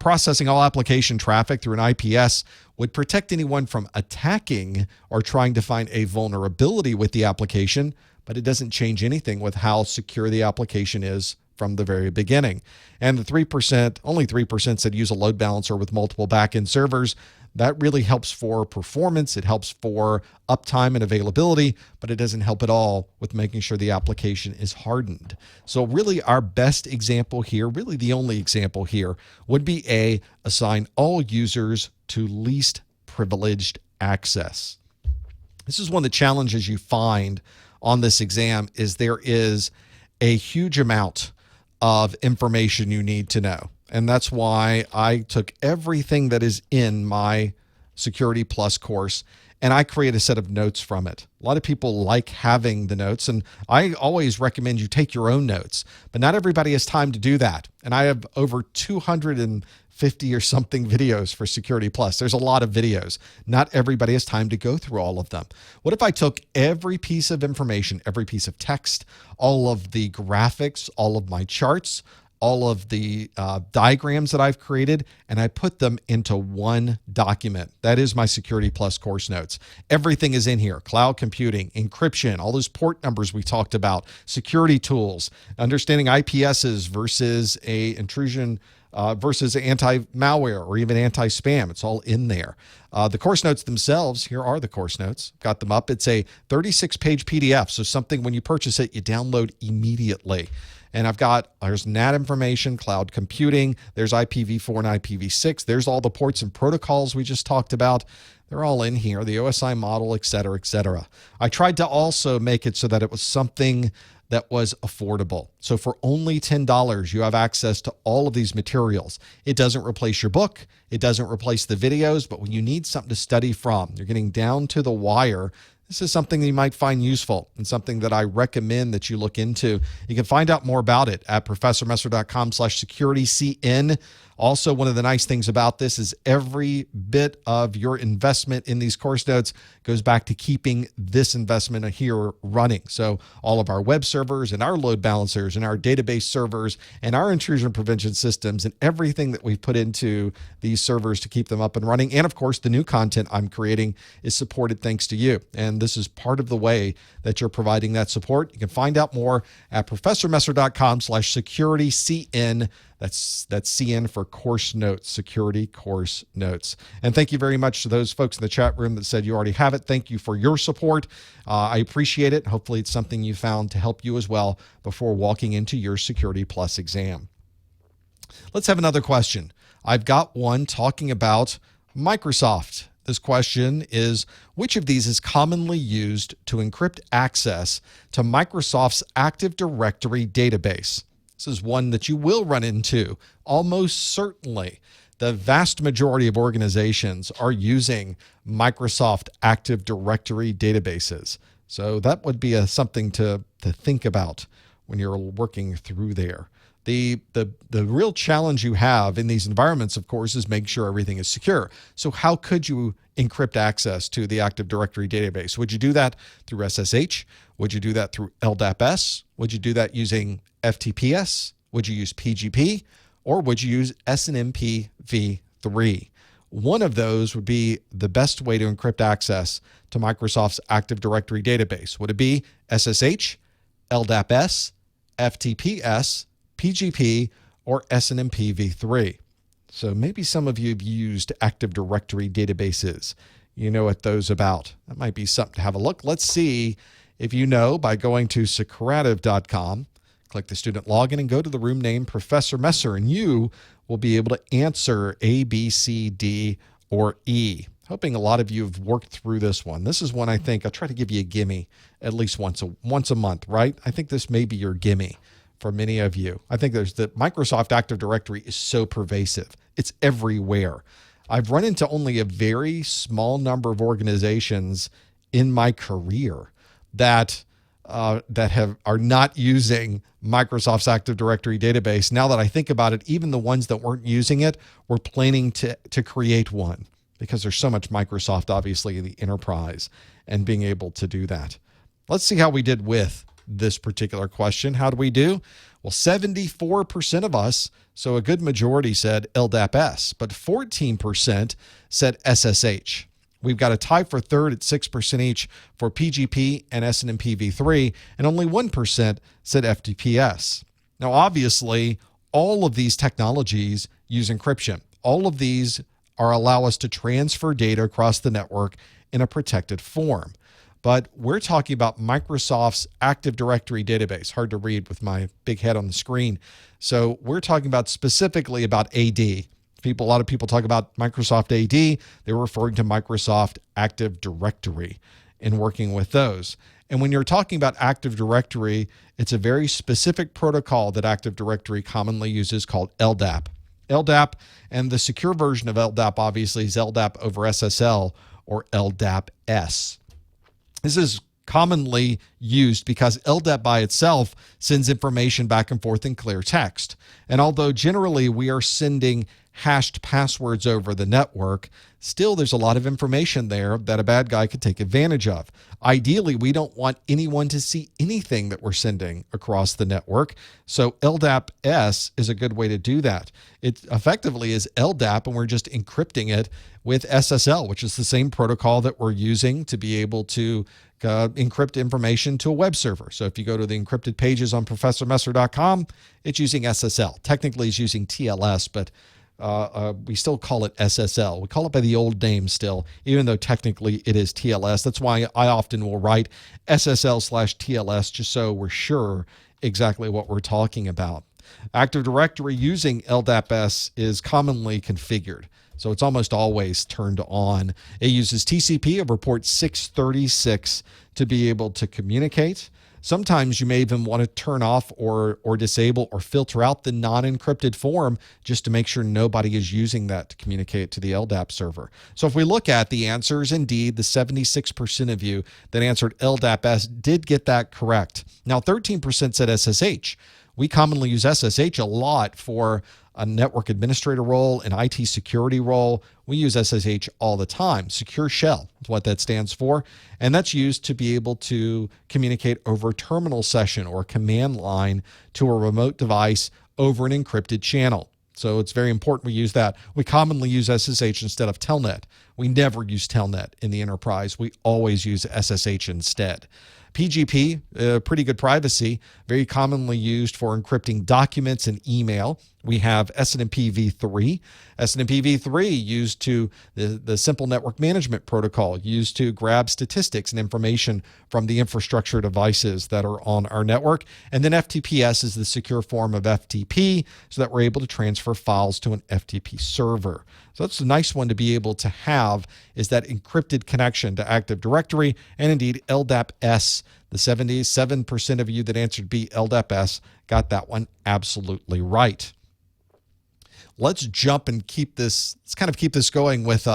Processing all application traffic through an IPS would protect anyone from attacking or trying to find a vulnerability with the application, but it doesn't change anything with how secure the application is from the very beginning. And the 3%, only 3% said use a load balancer with multiple backend servers. That really helps for performance. It helps for uptime and availability, but it doesn't help at all with making sure the application is hardened. So really our best example here, really the only example here, would be assign all users to least privileged access. This is one of the challenges you find on this exam, is there is a huge amount of information you need to know. And that's why I took everything that is in my Security Plus course and I create a set of notes from it. A lot of people like having the notes, and I always recommend you take your own notes, but not everybody has time to do that. And I have over 250 or something videos for Security Plus. There's a lot of videos. Not everybody has time to go through all of them. What if I took every piece of information, every piece of text, all of the graphics, all of my charts, all of the diagrams that I've created, and I put them into one document? That is my Security Plus course notes. Everything is in here: cloud computing, encryption, all those port numbers we talked about, security tools, understanding IPSs versus a intrusion versus anti-malware or even anti-spam. It's all in there. The course notes themselves, here are the course notes. Got them up. It's a 36-page PDF, so something when you purchase it, you download immediately. And there's NAT information, cloud computing, there's IPv4 and IPv6, there's all the ports and protocols we just talked about. They're all in here, the OSI model, et cetera, et cetera. I tried to also make it so that it was something that was affordable. So for only $10, you have access to all of these materials. It doesn't replace your book. It doesn't replace the videos, but when you need something to study from, you're getting down to the wire, this is something that you might find useful and something that I recommend that you look into. You can find out more about it at professormesser.com/securitycn. Also, one of the nice things about this is every bit of your investment in these course notes goes back to keeping this investment here running. So all of our web servers and our load balancers and our database servers and our intrusion prevention systems and everything that we've put into these servers to keep them up and running. And of course, the new content I'm creating is supported thanks to you. And this is part of the way that you're providing that support. You can find out more at professormesser.com/securitycn. That's CN for course notes, security course notes. And thank you very much to those folks in the chat room that said you already have it. Thank you for your support. I appreciate it. Hopefully it's something you found to help you as well before walking into your Security Plus exam. Let's have another question. I've got one talking about Microsoft. This question is, which of these is commonly used to encrypt access to Microsoft's Active Directory database? This is one that you will run into almost certainly. The vast majority of organizations are using Microsoft Active Directory databases. So that would be something to think about when you're working through there. The real challenge you have in these environments, of course, is making sure everything is secure. So how could you encrypt access to the Active Directory database? Would you do that through SSH? Would you do that through LDAP-S? Would you do that using FTPS? Would you use PGP? Or would you use SNMP v3? One of those would be the best way to encrypt access to Microsoft's Active Directory database. Would it be SSH, LDAP-S, FTPS, PGP, or SNMP v3? So maybe some of you have used Active Directory databases. You know what those about. That might be something to have a look. Let's see if you know by going to Socrative.com. Click the student login and go to the room name Professor Messer, and you will be able to answer A, B, C, D, or E. Hoping a lot of you have worked through this one. This is one I think I'll try to give you a gimme at least once a month, right? I think this may be your gimme for many of you. I think there's the Microsoft Active Directory is so pervasive. It's everywhere. I've run into only a very small number of organizations in my career that are not using Microsoft's Active Directory database. Now that I think about it, even the ones that weren't using it were planning to create one, because there's so much Microsoft, obviously, in the enterprise and being able to do that. Let's see how we did with this particular question. How do we do? Well, 74% of us, so a good majority, said LDAP-S, but 14% said SSH. We've got a tie for third at 6% each for PGP and SNMP v3, and only 1% said FTPS. Now, obviously, all of these technologies use encryption. All of these allow us to transfer data across the network in a protected form. But we're talking about Microsoft's Active Directory database. Hard to read with my big head on the screen. So we're talking about specifically about AD. A lot of people talk about Microsoft AD. They're referring to Microsoft Active Directory and working with those. And when you're talking about Active Directory, it's a very specific protocol that Active Directory commonly uses called LDAP. LDAP, and the secure version of LDAP obviously is LDAP over SSL or LDAP-S. This is commonly used because LDAP by itself sends information back and forth in clear text. And although generally we are sending hashed passwords over the network, still there's a lot of information there that a bad guy could take advantage of. Ideally, we don't want anyone to see anything that we're sending across the network. So LDAP-S is a good way to do that. It effectively is LDAP, and we're just encrypting it with SSL, which is the same protocol that we're using to be able to encrypt information to a web server. So if you go to the encrypted pages on professormesser.com, it's using SSL. Technically, it's using TLS, but we still call it SSL. We call it by the old name still, even though technically it is TLS. That's why I often will write SSL/TLS just so we're sure exactly what we're talking about. Active Directory using LDAP-S is commonly configured, so it's almost always turned on. It uses TCP over port 636 to be able to communicate. Sometimes you may even want to turn off or disable or filter out the non-encrypted form just to make sure nobody is using that to communicate to the LDAP server. So if we look at the answers, indeed, the 76% of you that answered LDAP-S did get that correct. Now, 13% said SSH. We commonly use SSH a lot for a network administrator role, an IT security role. We use SSH all the time. Secure Shell is what that stands for. And that's used to be able to communicate over a terminal session or command line to a remote device over an encrypted channel. So it's very important we use that. We commonly use SSH instead of Telnet. We never use Telnet in the enterprise. We always use SSH instead. PGP, pretty good privacy, very commonly used for encrypting documents and email. We have SNMP v3. SNMP v3 used to the simple network management protocol, used to grab statistics and information from the infrastructure devices that are on our network. And then FTPS is the secure form of FTP so that we're able to transfer files to an FTP server. So that's a nice one to be able to have, is that encrypted connection to Active Directory. And indeed, LDAP-S, the 77% of you that answered B, LDAP-S, got that one absolutely right. Let's jump and let's kind of keep this going with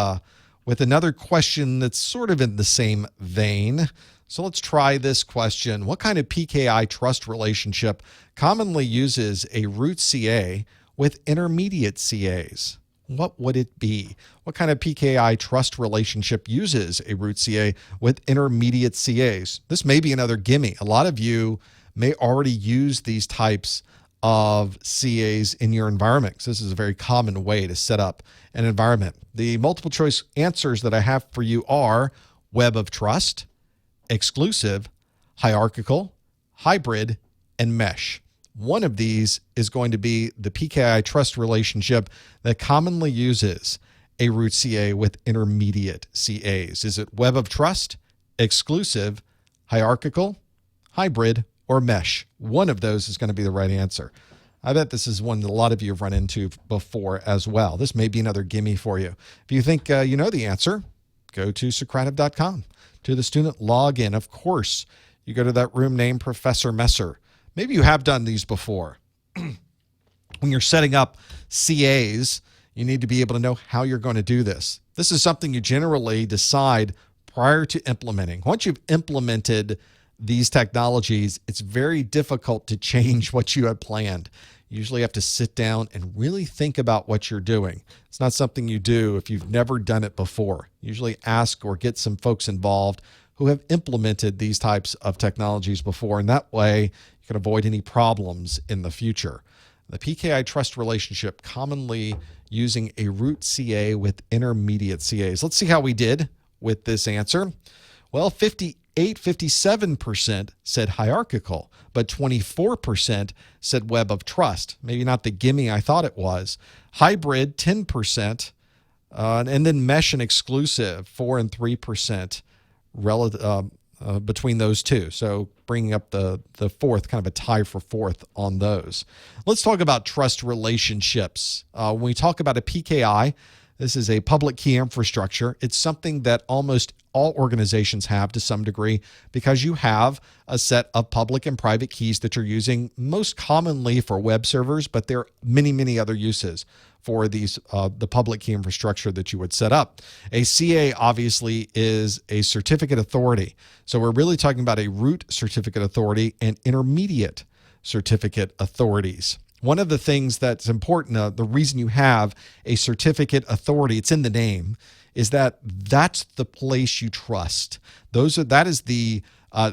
another question that's sort of in the same vein. So let's try this question. What kind of PKI trust relationship commonly uses a root CA with intermediate CAs? What would it be? What kind of PKI trust relationship uses a root CA with intermediate CAs? This may be another gimme. A lot of you may already use these types of CAs in your environment, because this is a very common way to set up an environment. The multiple choice answers that I have for you are web of trust, exclusive, hierarchical, hybrid, and mesh. One of these is going to be the PKI trust relationship that commonly uses a root CA with intermediate CAs. Is it web of trust, exclusive, hierarchical, hybrid, or mesh? One of those is going to be the right answer. I bet this is one that a lot of you have run into before as well. This may be another gimme for you. If you think you know the answer, go to Socrative.com. To the student login, of course, you go to that room named Professor Messer. Maybe you have done these before. When you're setting up CAs, you need to be able to know how you're going to do this. This is something you generally decide prior to implementing. Once you've implemented these technologies, it's very difficult to change what you had planned. You usually have to sit down and really think about what you're doing. It's not something you do if you've never done it before. Usually ask or get some folks involved who have implemented these types of technologies before, and that way you can avoid any problems in the future. The PKI trust relationship, commonly using a root CA with intermediate CAs. Let's see how we did with this answer. Well, 57% said hierarchical, but 24% said web of trust. Maybe not the gimme I thought it was. Hybrid, 10%, and then mesh and exclusive, 4 and 3% between those two. So bringing up the fourth, kind of a tie for fourth on those. Let's talk about trust relationships. When we talk about a PKI, this is a public key infrastructure. It's something that almost all organizations have to some degree, because you have a set of public and private keys that you're using most commonly for web servers, but there are many, many other uses for these the public key infrastructure that you would set up. A CA obviously is a certificate authority. So we're really talking about a root certificate authority and intermediate certificate authorities. One of the things that's important, the reason you have a certificate authority, it's in the name, is that that's the place you trust. That is the,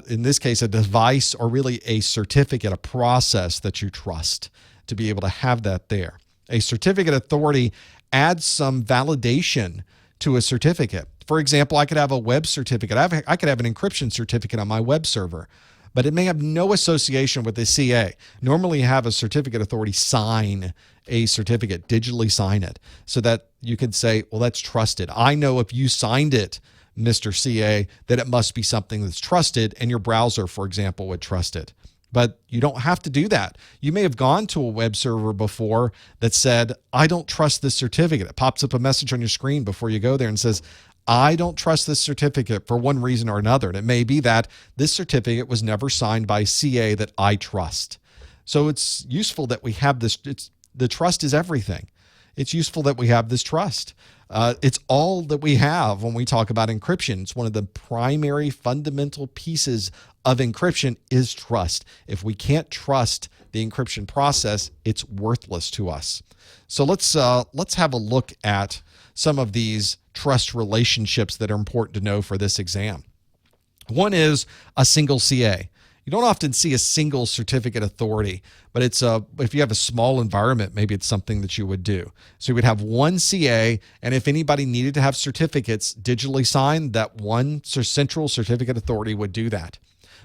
in this case, a device or really a certificate, a process that you trust to be able to have that there. A certificate authority adds some validation to a certificate. For example, I could have a web certificate. I could have an encryption certificate on my web server, but it may have no association with the CA. Normally, you have a certificate authority sign a certificate, digitally sign it, so that you can say, well, that's trusted. I know if you signed it, Mr. CA, that it must be something that's trusted, and your browser, for example, would trust it. But you don't have to do that. You may have gone to a web server before that said, I don't trust this certificate. It pops up a message on your screen before you go there and says, I don't trust this certificate for one reason or another. And it may be that this certificate was never signed by a CA that I trust. So it's useful that we have this. The trust is everything. It's useful that we have this trust. It's all that we have when we talk about encryption. It's one of the primary fundamental pieces of encryption is trust. If we can't trust the encryption process, it's worthless to us. So let's have a look at some of these trust relationships that are important to know for this exam. One is a single CA. You don't often see a single certificate authority, but it's if you have a small environment, maybe it's something that you would do. So you would have one CA, and if anybody needed to have certificates digitally signed, that one central certificate authority would do that.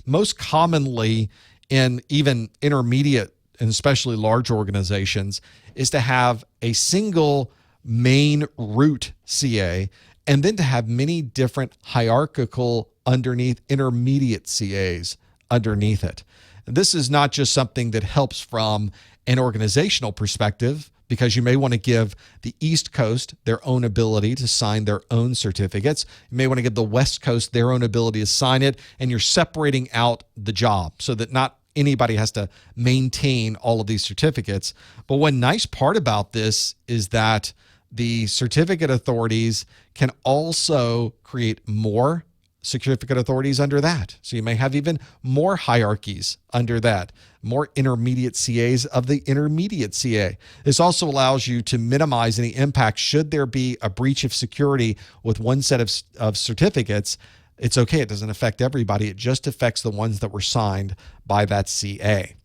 Most commonly in even intermediate and especially large organizations is to have a single main root CA and then to have many different hierarchical underneath intermediate CAs underneath it. And this is not just something that helps from an organizational perspective, because you may want to give the East Coast their own ability to sign their own certificates. You may want to give the West Coast their own ability to sign it, and you're separating out the job so that not anybody has to maintain all of these certificates. But one nice part about this is that the certificate authorities can also create more certificate authorities under that. So you may have even more hierarchies under that, more intermediate CAs of the intermediate CA. This also allows you to minimize any impact should there be a breach of security with one set of certificates. It's okay. It doesn't affect everybody. It just affects the ones that were signed by that CA.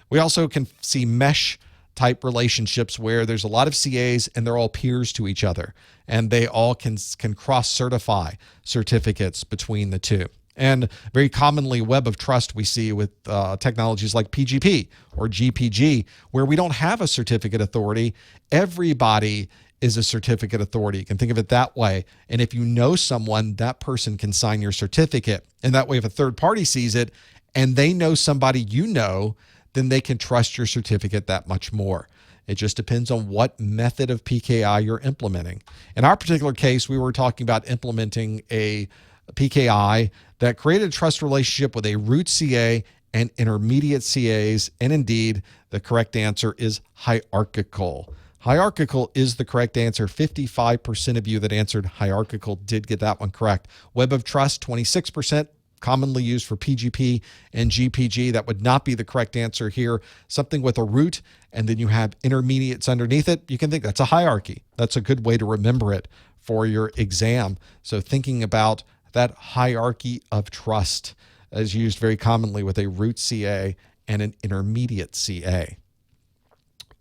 We also can see mesh type relationships where there's a lot of CAs and they're all peers to each other, and they all can cross-certify certificates between the two. And very commonly, web of trust we see with technologies like PGP or GPG, where we don't have a certificate authority. Everybody is a certificate authority. You can think of it that way. And if you know someone, that person can sign your certificate. And that way, if a third party sees it and they know somebody you know, then they can trust your certificate that much more. It just depends on what method of PKI you're implementing. In our particular case, we were talking about implementing a PKI that created a trust relationship with a root CA and intermediate CAs, and indeed, the correct answer is hierarchical. Hierarchical is the correct answer. 55% of you that answered hierarchical did get that one correct. Web of trust, 26%. Commonly used for PGP and GPG. That would not be the correct answer here. Something with a root, and then you have intermediates underneath it. You can think that's a hierarchy. That's a good way to remember it for your exam. So thinking about that hierarchy of trust is used very commonly with a root CA and an intermediate CA.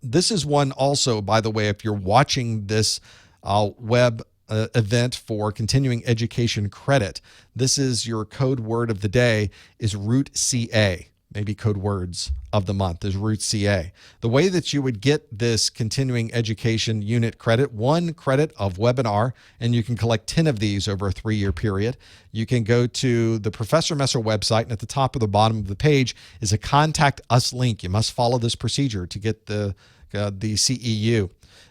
This is one also, by the way, if you're watching this web event for continuing education credit, this is your code word of the day is root CA. Maybe code words of the month is root CA. The way that you would get this continuing education unit credit, 1 credit of webinar, and you can collect 10 of these over a 3-year period. You can go to the Professor Messer website, and at the top or the bottom of the page is a Contact Us link. You must follow this procedure to get the CEU.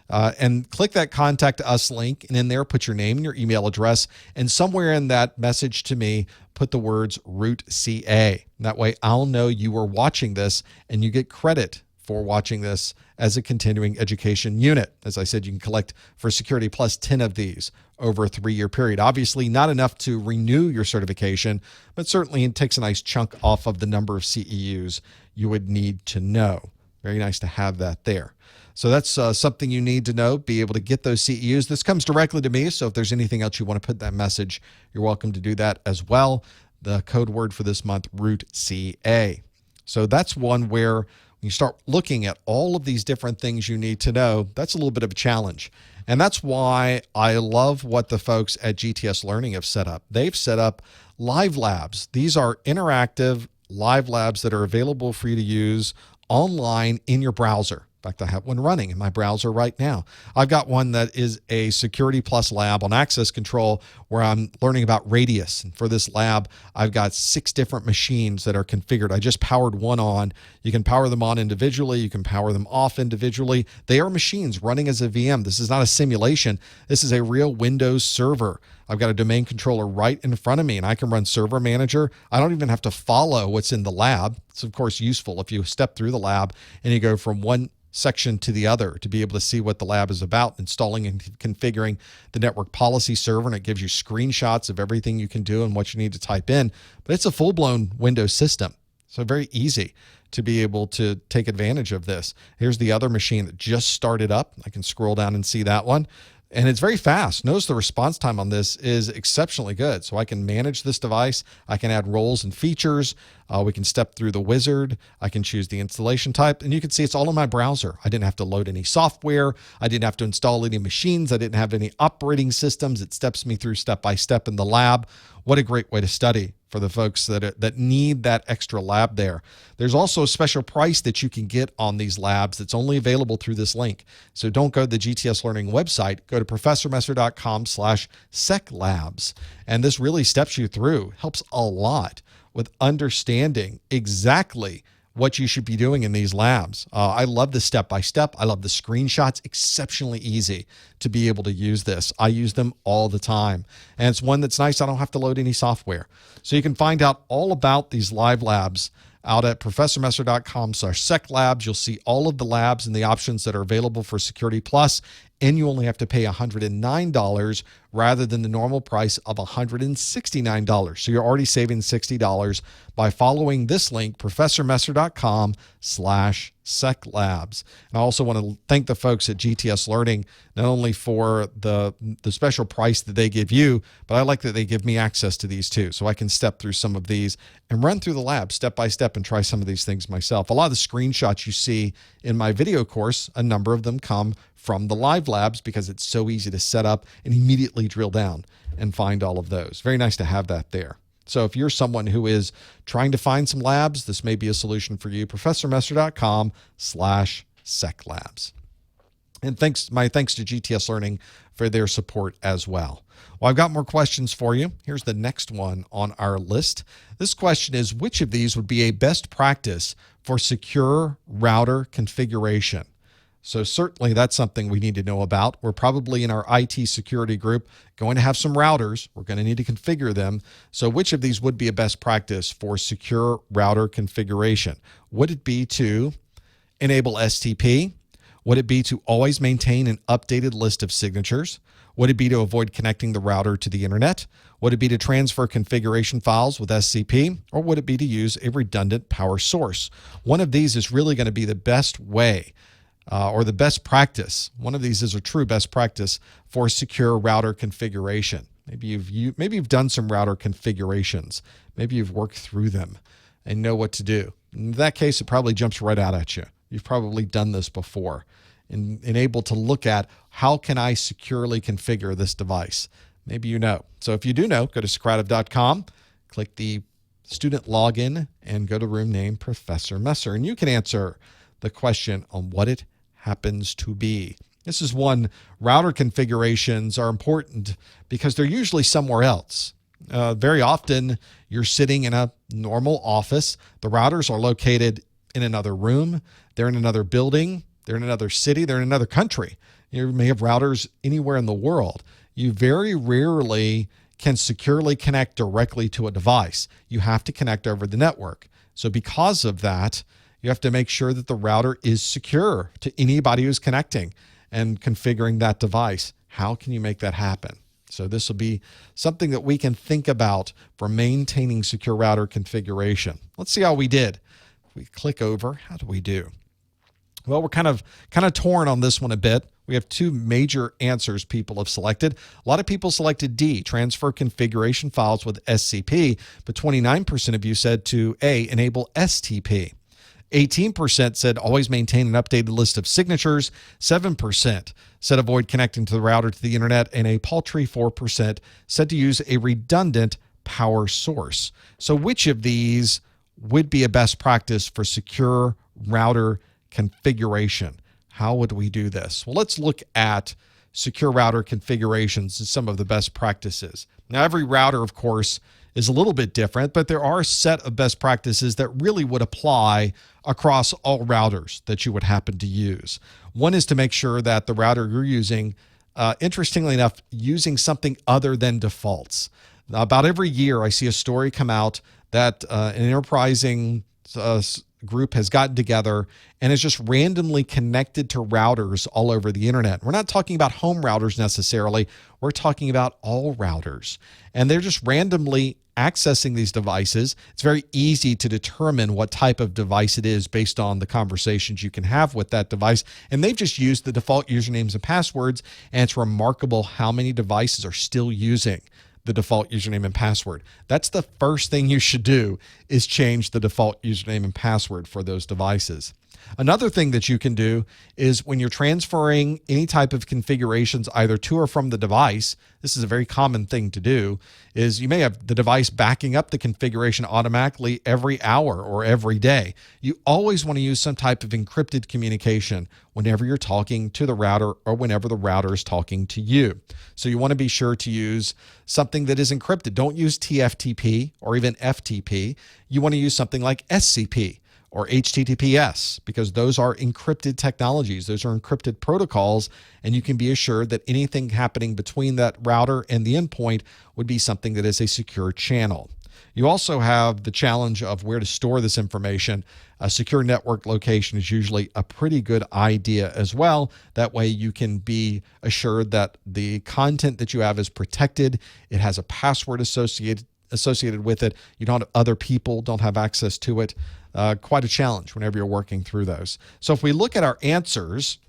And click that Contact Us link, and in there put your name and your email address, and somewhere in that message to me put the words root CA. That way I'll know you were watching this, and you get credit for watching this as a continuing education unit. As I said, you can collect for security plus 10 of these over a 3-year period. Obviously not enough to renew your certification, but certainly it takes a nice chunk off of the number of CEUs you would need to know. Very nice to have that there. So that's something you need to know, be able to get those CEUs. This comes directly to me, so if there's anything else you want to put in that message, you're welcome to do that as well. The code word for this month, root CA. So that's one where when you start looking at all of these different things you need to know, that's a little bit of a challenge. And that's why I love what the folks at GTS Learning have set up. They've set up live labs. These are interactive live labs that are available for you to use online in your browser. In fact, I have one running in my browser right now. I've got one that is a Security Plus lab on access control where I'm learning about Radius. And for this lab, I've got 6 different machines that are configured. I just powered one on. You can power them on individually. You can power them off individually. They are machines running as a VM. This is not a simulation. This is a real Windows server. I've got a domain controller right in front of me, and I can run Server Manager. I don't even have to follow what's in the lab. It's, of course, useful if you step through the lab and you go from one section to the other to be able to see what the lab is about, installing and configuring the network policy server, and it gives you screenshots of everything you can do and what you need to type in. But it's a full-blown Windows system, so very easy to be able to take advantage of this. Here's the other machine that just started up. I can scroll down and see that one. And it's very fast. Notice the response time on this is exceptionally good. So I can manage this device. I can add roles and features. We can step through the wizard. I can choose the installation type. And you can see it's all in my browser. I didn't have to load any software. I didn't have to install any machines. I didn't have any operating systems. It steps me through step by step in the lab. What a great way to study for the folks that need that extra lab there. There's also a special price that you can get on these labs that's only available through this link. So don't go to the GTS Learning website. Go to professormesser.com/seclabs. And this really steps you through, helps a lot with understanding exactly what you should be doing in these labs. I love the step-by-step. I love the screenshots. Exceptionally easy to be able to use this. I use them all the time. And it's one that's nice. I don't have to load any software. So you can find out all about these live labs out at professormesser.com/seclabs. You'll see all of the labs and the options that are available for Security Plus, and you only have to pay $109 rather than the normal price of $169. So you're already saving $60 by following this link, professormesser.com/seclabs. And I also want to thank the folks at GTS Learning, not only for the special price that they give you, but I like that they give me access to these too. So I can step through some of these and run through the lab step by step and try some of these things myself. A lot of the screenshots you see in my video course, a number of them come from the live labs because it's so easy to set up and immediately drill down and find all of those. Very nice to have that there. So if you're someone who is trying to find some labs, this may be a solution for you. professormesser.com/seclabs. And my thanks to GTS Learning for their support as well. Well, I've got more questions for you. Here's the next one on our list. This question is, which of these would be a best practice for secure router configuration? So certainly that's something we need to know about. We're probably in our IT security group going to have some routers. We're going to need to configure them. So which of these would be a best practice for secure router configuration? Would it be to enable STP? Would it be to always maintain an updated list of signatures? Would it be to avoid connecting the router to the internet? Would it be to transfer configuration files with SCP? Or would it be to use a redundant power source? One of these is really going to be the best way or the best practice. One of these is a true best practice for secure router configuration. Maybe you've done some router configurations. Maybe you've worked through them and know what to do. In that case, it probably jumps right out at you. You've probably done this before and able to look at how can I securely configure this device. Maybe you know. So if you do know, go to Socrative.com, click the student login, and go to room name Professor Messer, and you can answer the question on what it happens to be. This is one, router configurations are important because they're usually somewhere else. Very often you're sitting in a normal office. The routers are located in another room. They're in another building. They're in another city. They're in another country. You may have routers anywhere in the world. You very rarely can securely connect directly to a device. You have to connect over the network. So because of that, you have to make sure that the router is secure to anybody who's connecting and configuring that device. How can you make that happen? So this will be something that we can think about for maintaining secure router configuration. Let's see how we did. If we click over, how do we do? Well, we're kind of torn on this one a bit. We have two major answers people have selected. A lot of people selected D, transfer configuration files with SCP, but 29% of you said to A, enable STP. 18% said always maintain an updated list of signatures. 7% said avoid connecting to the router to the internet. And a paltry 4% said to use a redundant power source. So which of these would be a best practice for secure router configuration? How would we do this? Well, let's look at secure router configurations and some of the best practices. Now, every router, of course, is a little bit different, but there are a set of best practices that really would apply across all routers that you would happen to use. One is to make sure that the router you're using, interestingly enough, using something other than defaults. Now, about every year, I see a story come out that an enterprising group has gotten together and is just randomly connected to routers all over the internet. We're not talking about home routers necessarily. We're talking about all routers. And they're just randomly accessing these devices. It's very easy to determine what type of device it is based on the conversations you can have with that device. And they've just used the default usernames and passwords. And it's remarkable how many devices are still using the default username and password. That's the first thing you should do, is change the default username and password for those devices. Another thing that you can do is when you're transferring any type of configurations either to or from the device, this is a very common thing to do, is you may have the device backing up the configuration automatically every hour or every day. You always want to use some type of encrypted communication whenever you're talking to the router or whenever the router is talking to you. So you want to be sure to use something that is encrypted. Don't use TFTP or even FTP. You want to use something like SCP or HTTPS, because those are encrypted technologies. Those are encrypted protocols, and you can be assured that anything happening between that router and the endpoint would be something that is a secure channel. You also have the challenge of where to store this information. A secure network location is usually a pretty good idea as well. That way you can be assured that the content that you have is protected. It has a password associated with it. You don't have other people don't have access to it. Quite a challenge whenever you're working through those. So if we look at our answers,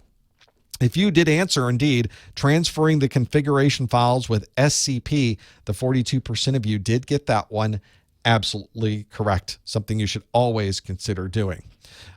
if you did answer indeed transferring the configuration files with SCP, the 42% of you did get that one absolutely correct. Something you should always consider doing.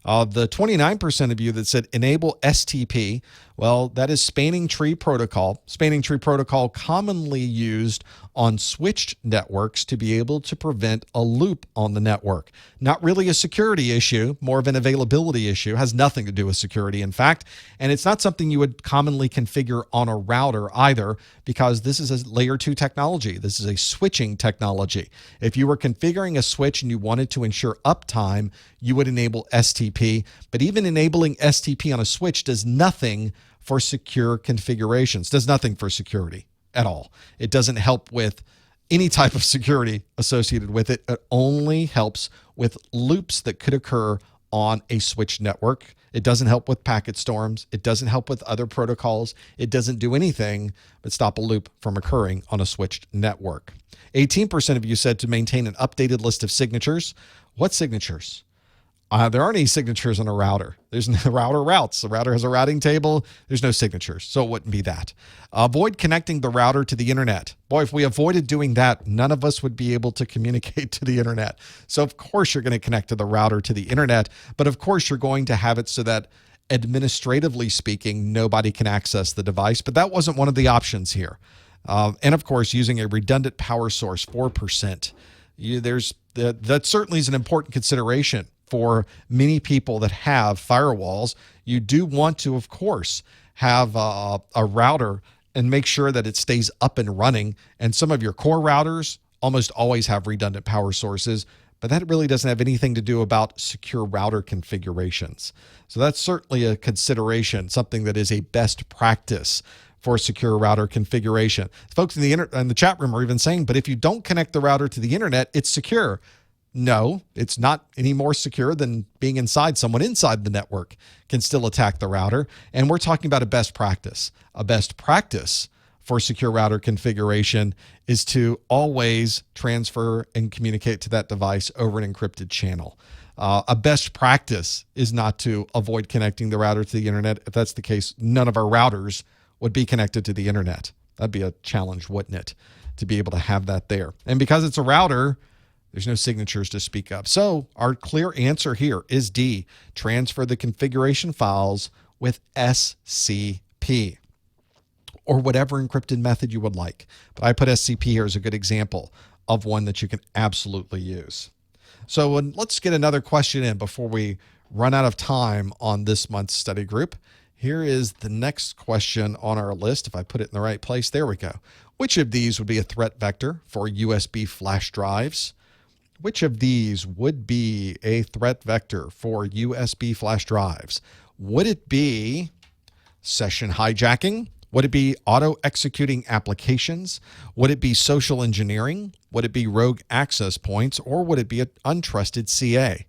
The 29% of you that said enable STP, well, that is spanning tree protocol. Spanning tree protocol commonly used on switched networks to be able to prevent a loop on the network. Not really a security issue, more of an availability issue. Has nothing to do with security, in fact. And it's not something you would commonly configure on a router either, because this is a layer 2 technology. This is a switching technology. If you were configuring a switch and you wanted to ensure uptime, you would enable STP. But even enabling STP on a switch does nothing for secure configurations, does nothing for security at all. It doesn't help with any type of security associated with it. It only helps with loops that could occur on a switch network. It doesn't help with packet storms. It doesn't help with other protocols. It doesn't do anything but stop a loop from occurring on a switched network. 18% of you said to maintain an updated list of signatures. What signatures? There aren't any signatures on a router. There's no router routes. The router has a routing table. There's no signatures, so it wouldn't be that. Avoid connecting the router to the internet. Boy, if we avoided doing that, none of us would be able to communicate to the internet. So of course you're going to connect to the router to the internet, but of course you're going to have it so that administratively speaking, nobody can access the device, but that wasn't one of the options here. And of course, using a redundant power source, 4%. That certainly is an important consideration for many people that have firewalls. You do want to, of course, have a router and make sure that it stays up and running. And some of your core routers almost always have redundant power sources, but that really doesn't have anything to do about secure router configurations. So that's certainly a consideration, something that is a best practice for secure router configuration. Folks in the chat room are even saying, but if you don't connect the router to the internet, it's secure. No, it's not any more secure than being inside. Someone inside the network can still attack the router. And we're talking about a best practice. A best practice for secure router configuration is to always transfer and communicate to that device over an encrypted channel. A best practice is not to avoid connecting the router to the internet. If that's the case, none of our routers would be connected to the internet. That'd be a challenge, wouldn't it, to be able to have that there. And because it's a router, there's no signatures to speak of. So our clear answer here is D, transfer the configuration files with SCP or whatever encrypted method you would like. But I put SCP here as a good example of one that you can absolutely use. So let's get another question in before we run out of time on this month's study group. Here is the next question on our list. If I put it in the right place, there we go. Which of these would be a threat vector for USB flash drives? Which of these would be a threat vector for USB flash drives? Would it be session hijacking? Would it be auto-executing applications? Would it be social engineering? Would it be rogue access points? Or would it be an untrusted CA?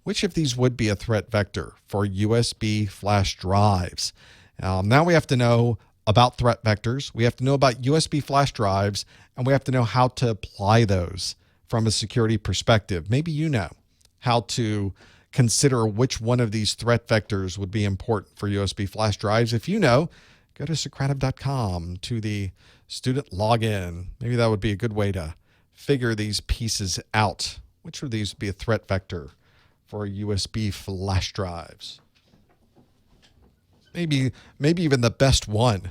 Which of these would be a threat vector for USB flash drives? Now we have to know about threat vectors. We have to know about USB flash drives, and we have to know how to apply those from a security perspective. Maybe you know how to consider which one of these threat vectors would be important for USB flash drives. If you know, go to Socrative.com to the student login. Maybe that would be a good way to figure these pieces out. Which of these would be a threat vector for USB flash drives? Maybe even the best one.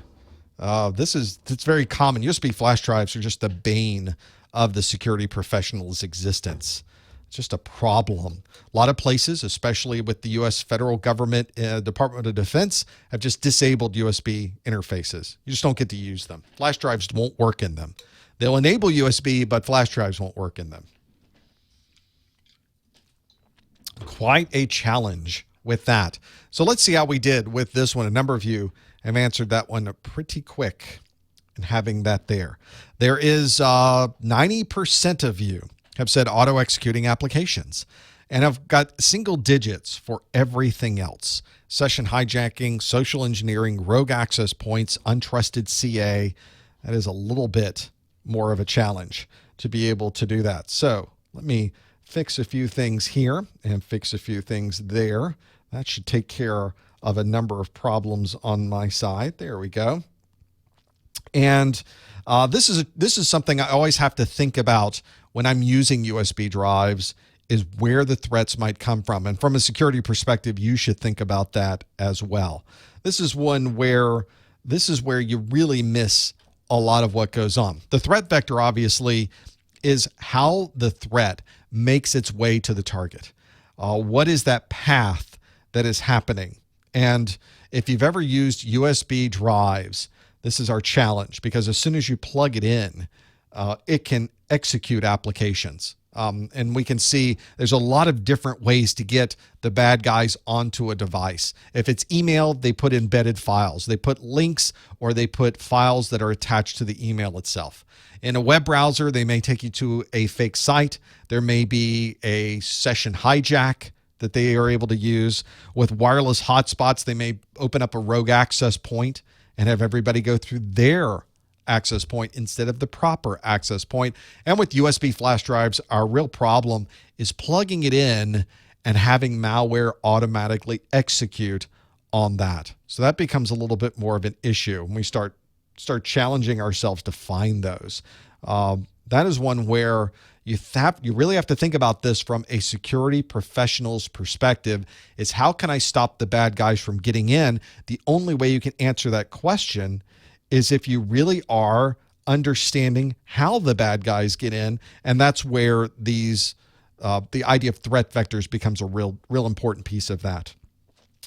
It's very common. USB flash drives are just the bane of the security professional's existence. It's just a problem. A lot of places, especially with the U.S. federal government, Department of Defense, have just disabled USB interfaces. You just don't get to use them. Flash drives won't work in them. They'll enable USB, but flash drives won't work in them. Quite a challenge with that. So let's see how we did with this one. A number of you have answered that one pretty quick and having that there. There is 90% of you have said auto-executing applications, and I've got single digits for everything else. Session hijacking, social engineering, rogue access points, untrusted CA. That is a little bit more of a challenge to be able to do that. So let me fix a few things here and fix a few things there. That should take care of a number of problems on my side. There we go. And this is something I always have to think about when I'm using USB drives, is where the threats might come from. And from a security perspective, you should think about that as well. This is where you really miss a lot of what goes on. The threat vector, obviously, is how the threat makes its way to the target. What is that path that is happening? And if you've ever used USB drives, this is our challenge, because as soon as you plug it in, it can execute applications. And we can see there's a lot of different ways to get the bad guys onto a device. If it's email, they put embedded files. They put links, or they put files that are attached to the email itself. In a web browser, they may take you to a fake site. There may be a session hijack that they are able to use. With wireless hotspots, they may open up a rogue access point and have everybody go through their access point instead of the proper access point. And with USB flash drives, our real problem is plugging it in and having malware automatically execute on that. So that becomes a little bit more of an issue when we start challenging ourselves to find those. That is one where you really have to think about this from a security professional's perspective, is how can I stop the bad guys from getting in? The only way you can answer that question is if you really are understanding how the bad guys get in. And that's where the idea of threat vectors becomes a real important piece of that.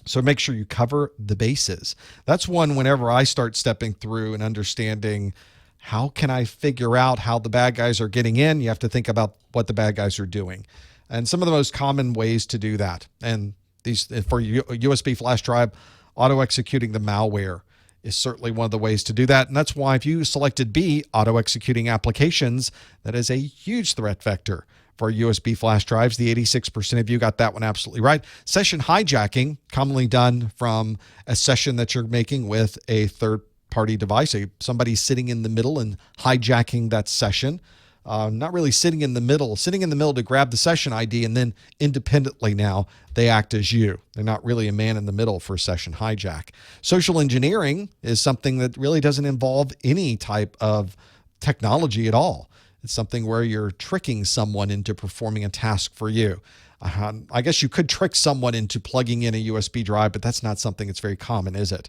So make sure you cover the bases. That's one, whenever I start stepping through and understanding how can I figure out how the bad guys are getting in, you have to think about what the bad guys are doing. And some of the most common ways to do that, and these for USB flash drive, auto-executing the malware is certainly one of the ways to do that. And that's why if you selected B, auto-executing applications, that is a huge threat vector for USB flash drives. The 86% of you got that one absolutely right. Session hijacking, commonly done from a session that you're making with a third-party device. Somebody sitting in the middle and hijacking that session. Not really sitting in the middle to grab the session ID, and then independently now they act as you. They're not really a man in the middle for a session hijack. Social engineering is something that really doesn't involve any type of technology at all. It's something where you're tricking someone into performing a task for you. I guess you could trick someone into plugging in a USB drive, but that's not something that's very common, is it?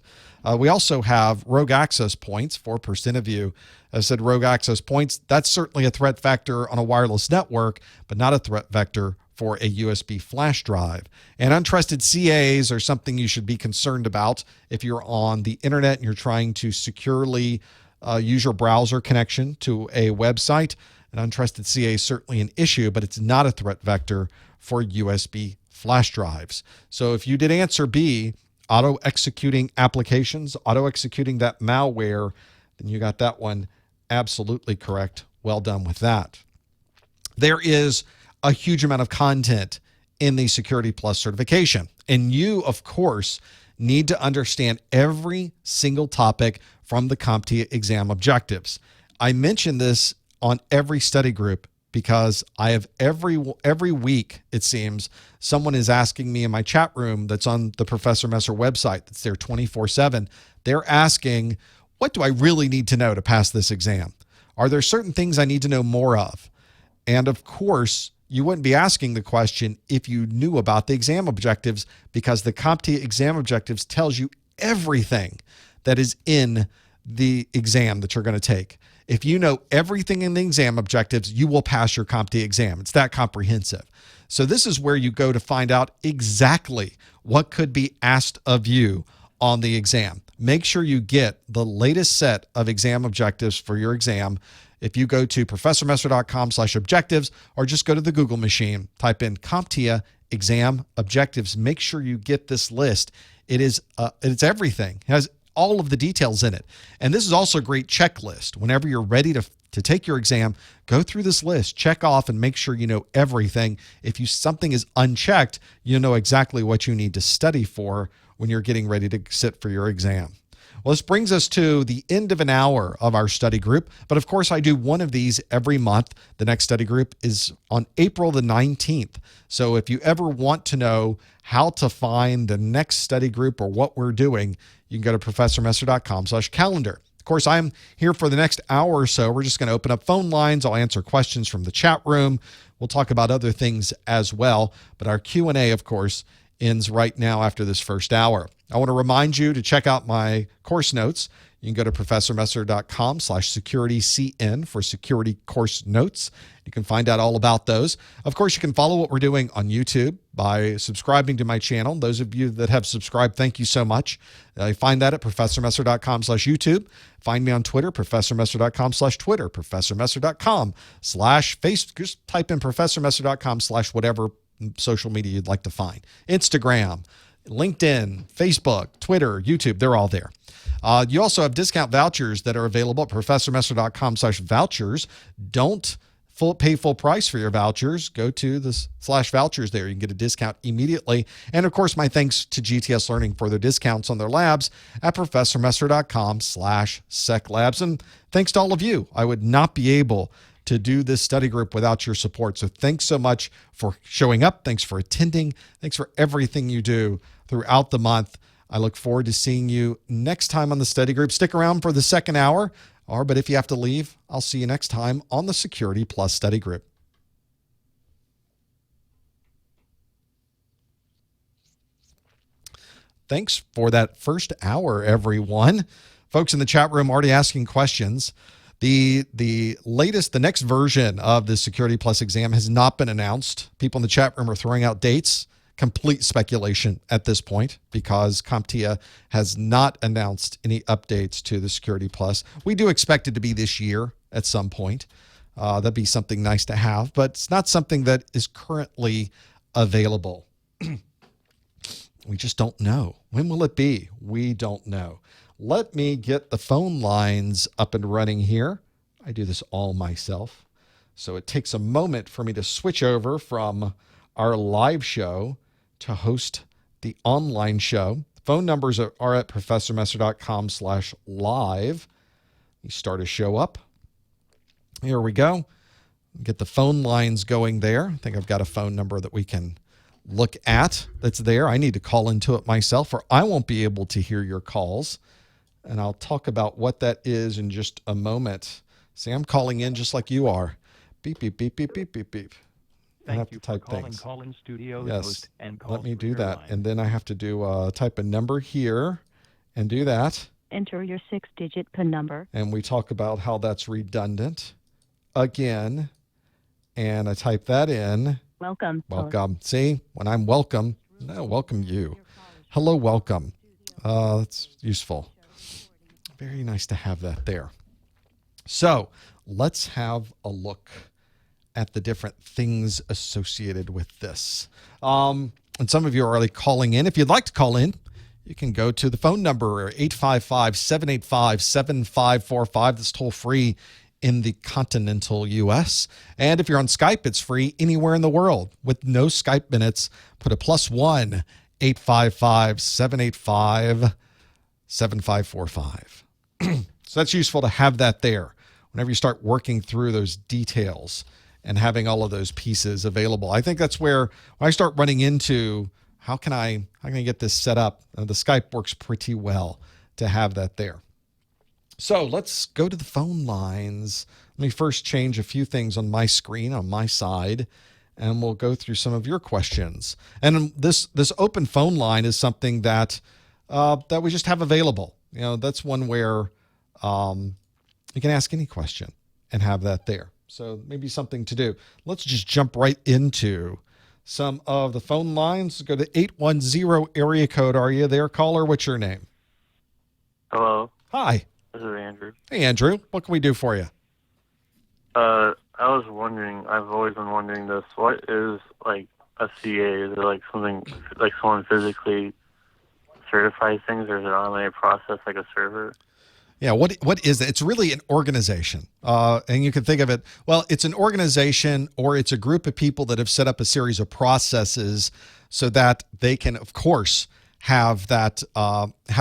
We also have rogue access points. 4% of you have said rogue access points. That's certainly a threat vector on a wireless network, but not a threat vector for a USB flash drive. And untrusted CAs are something you should be concerned about if you're on the internet and you're trying to securely use your browser connection to a website. An untrusted CA is certainly an issue, but it's not a threat vector for USB flash drives. So if you did answer B, auto-executing applications, auto-executing that malware, then you got that one absolutely correct. Well done with that. There is a huge amount of content in the Security Plus certification, and you, of course, need to understand every single topic from the CompTIA exam objectives. I mention this on every study group because I have every week, it seems, someone is asking me in my chat room that's on the Professor Messer website that's there 24/7. They're asking, what do I really need to know to pass this exam? Are there certain things I need to know more of? And of course, you wouldn't be asking the question if you knew about the exam objectives, because the CompTIA exam objectives tells you everything that is in the exam that you're going to take. If you know everything in the exam objectives, you will pass your CompTIA exam. It's that comprehensive. So this is where you go to find out exactly what could be asked of you on the exam. Make sure you get the latest set of exam objectives for your exam. If you go to professormesser.com/objectives or just go to the Google machine, type in CompTIA exam objectives, make sure you get this list. It's everything. It has all of the details in it. And this is also a great checklist. Whenever you're ready to take your exam, go through this list, check off, and make sure you know everything. If something is unchecked, you know exactly what you need to study for when you're getting ready to sit for your exam. Well, this brings us to the end of an hour of our study group. But of course, I do one of these every month. The next study group is on April the 19th. So if you ever want to know how to find the next study group or what we're doing, you can go to professormesser.com/calendar. Of course, I'm here for the next hour or so. We're just going to open up phone lines. I'll answer questions from the chat room. We'll talk about other things as well. But our Q&A, of course, ends right now after this first hour. I want to remind you to check out my course notes. You can go to professormesser.com/securitycn for security course notes. You can find out all about those. Of course, you can follow what we're doing on YouTube by subscribing to my channel. Those of you that have subscribed, thank you so much. Find that at professormesser.com/YouTube. Find me on Twitter, professormesser.com/Twitter, professormesser.com/Facebook. Just type in professormesser.com/whatever social media you'd like to find. Instagram, LinkedIn, Facebook, Twitter, YouTube, they're all there. You also have discount vouchers that are available at professormesser.com/vouchers. Don't pay full price for your vouchers. Go to the /vouchers there. You can get a discount immediately. And of course, my thanks to GTS Learning for their discounts on their labs at professormesser.com/seclabs. And thanks to all of you. I would not be able to do this study group without your support. So thanks so much for showing up. Thanks for attending. Thanks for everything you do throughout the month. I look forward to seeing you next time on the study group. Stick around for the second hour, but if you have to leave, I'll see you next time on the Security Plus study group. Thanks for that first hour, everyone. Folks in the chat room already asking questions. The next version of the Security Plus exam has not been announced. People in the chat room are throwing out dates. Complete speculation at this point because CompTIA has not announced any updates to the Security Plus. We do expect it to be this year at some point. That'd be something nice to have, but it's not something that is currently available. We just don't know. When will it be? We don't know. Let me get the phone lines up and running here. I do this all myself. So it takes a moment for me to switch over from our live show to host the online show. Phone numbers are at professormesser.com/live. You start a show up. Here we go. Get the phone lines going there. I think I've got a phone number that we can look at that's there. I need to call into it myself or I won't be able to hear your calls. And I'll talk about what that is in just a moment. See, I'm calling in just like you are. Beep, beep, beep, beep, beep, beep, beep. I have to type things. Call-in studio yes, host and let me do that. And then I have to do type a number here and do that. Enter your 6-digit PIN number. And we talk about how that's redundant again. And I type that in. Welcome. Welcome. See, when I'm welcome, no, welcome you. Hello, welcome. That's useful. Very nice to have that there. So let's have a look at the different things associated with this. And some of you are already calling in. If you'd like to call in, you can go to the phone number 855-785-7545. That's toll free in the continental U.S. And if you're on Skype, it's free anywhere in the world. With no Skype minutes, put a +1 855-785-7545. So that's useful to have that there whenever you start working through those details and having all of those pieces available. I think that's where when I start running into how can I get this set up, the Skype works pretty well to have that there. So let's go to the phone lines. Let me first change a few things on my screen, on my side, and we'll go through some of your questions. And this open phone line is something that we just have available. You know, that's one where you can ask any question and have that there. So maybe something to do. Let's just jump right into some of the phone lines. Go to 810 area code. Are you there, caller? What's your name? Hello. Hi. This is Andrew. Hey, Andrew. What can we do for you? I was wondering, I've always been wondering this. What is, like, a CA? Is it, like, something, like someone physically certifies things, or is it an automated process like a server? Yeah, what is it? It's really an organization. And you can think of it, well, it's an organization or it's a group of people that have set up a series of processes so that they can, of course, have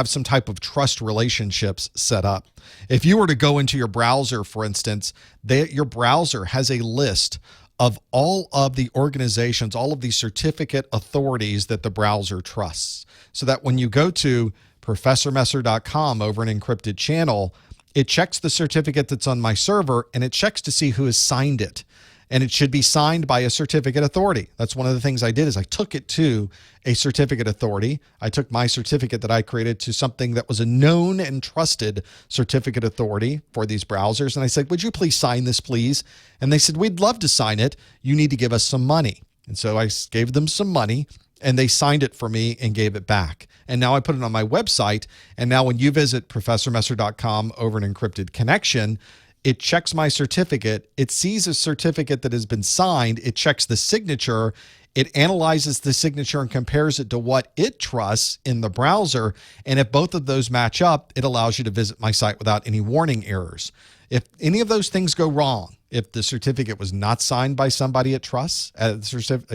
some type of trust relationships set up. If you were to go into your browser, for instance, your browser has a list of all of the organizations, all of the certificate authorities that the browser trusts. So that when you go to ProfessorMesser.com over an encrypted channel, it checks the certificate that's on my server and it checks to see who has signed it. And it should be signed by a certificate authority. That's one of the things I did is I took it to a certificate authority. I took my certificate that I created to something that was a known and trusted certificate authority for these browsers. And I said, would you please sign this, please? And they said, we'd love to sign it. You need to give us some money. And so I gave them some money and they signed it for me and gave it back. And now I put it on my website. And now when you visit ProfessorMesser.com over an encrypted connection, it checks my certificate. It sees a certificate that has been signed. It checks the signature. It analyzes the signature and compares it to what it trusts in the browser. And if both of those match up, it allows you to visit my site without any warning errors. If any of those things go wrong, if the certificate was not signed by somebody it trusts, a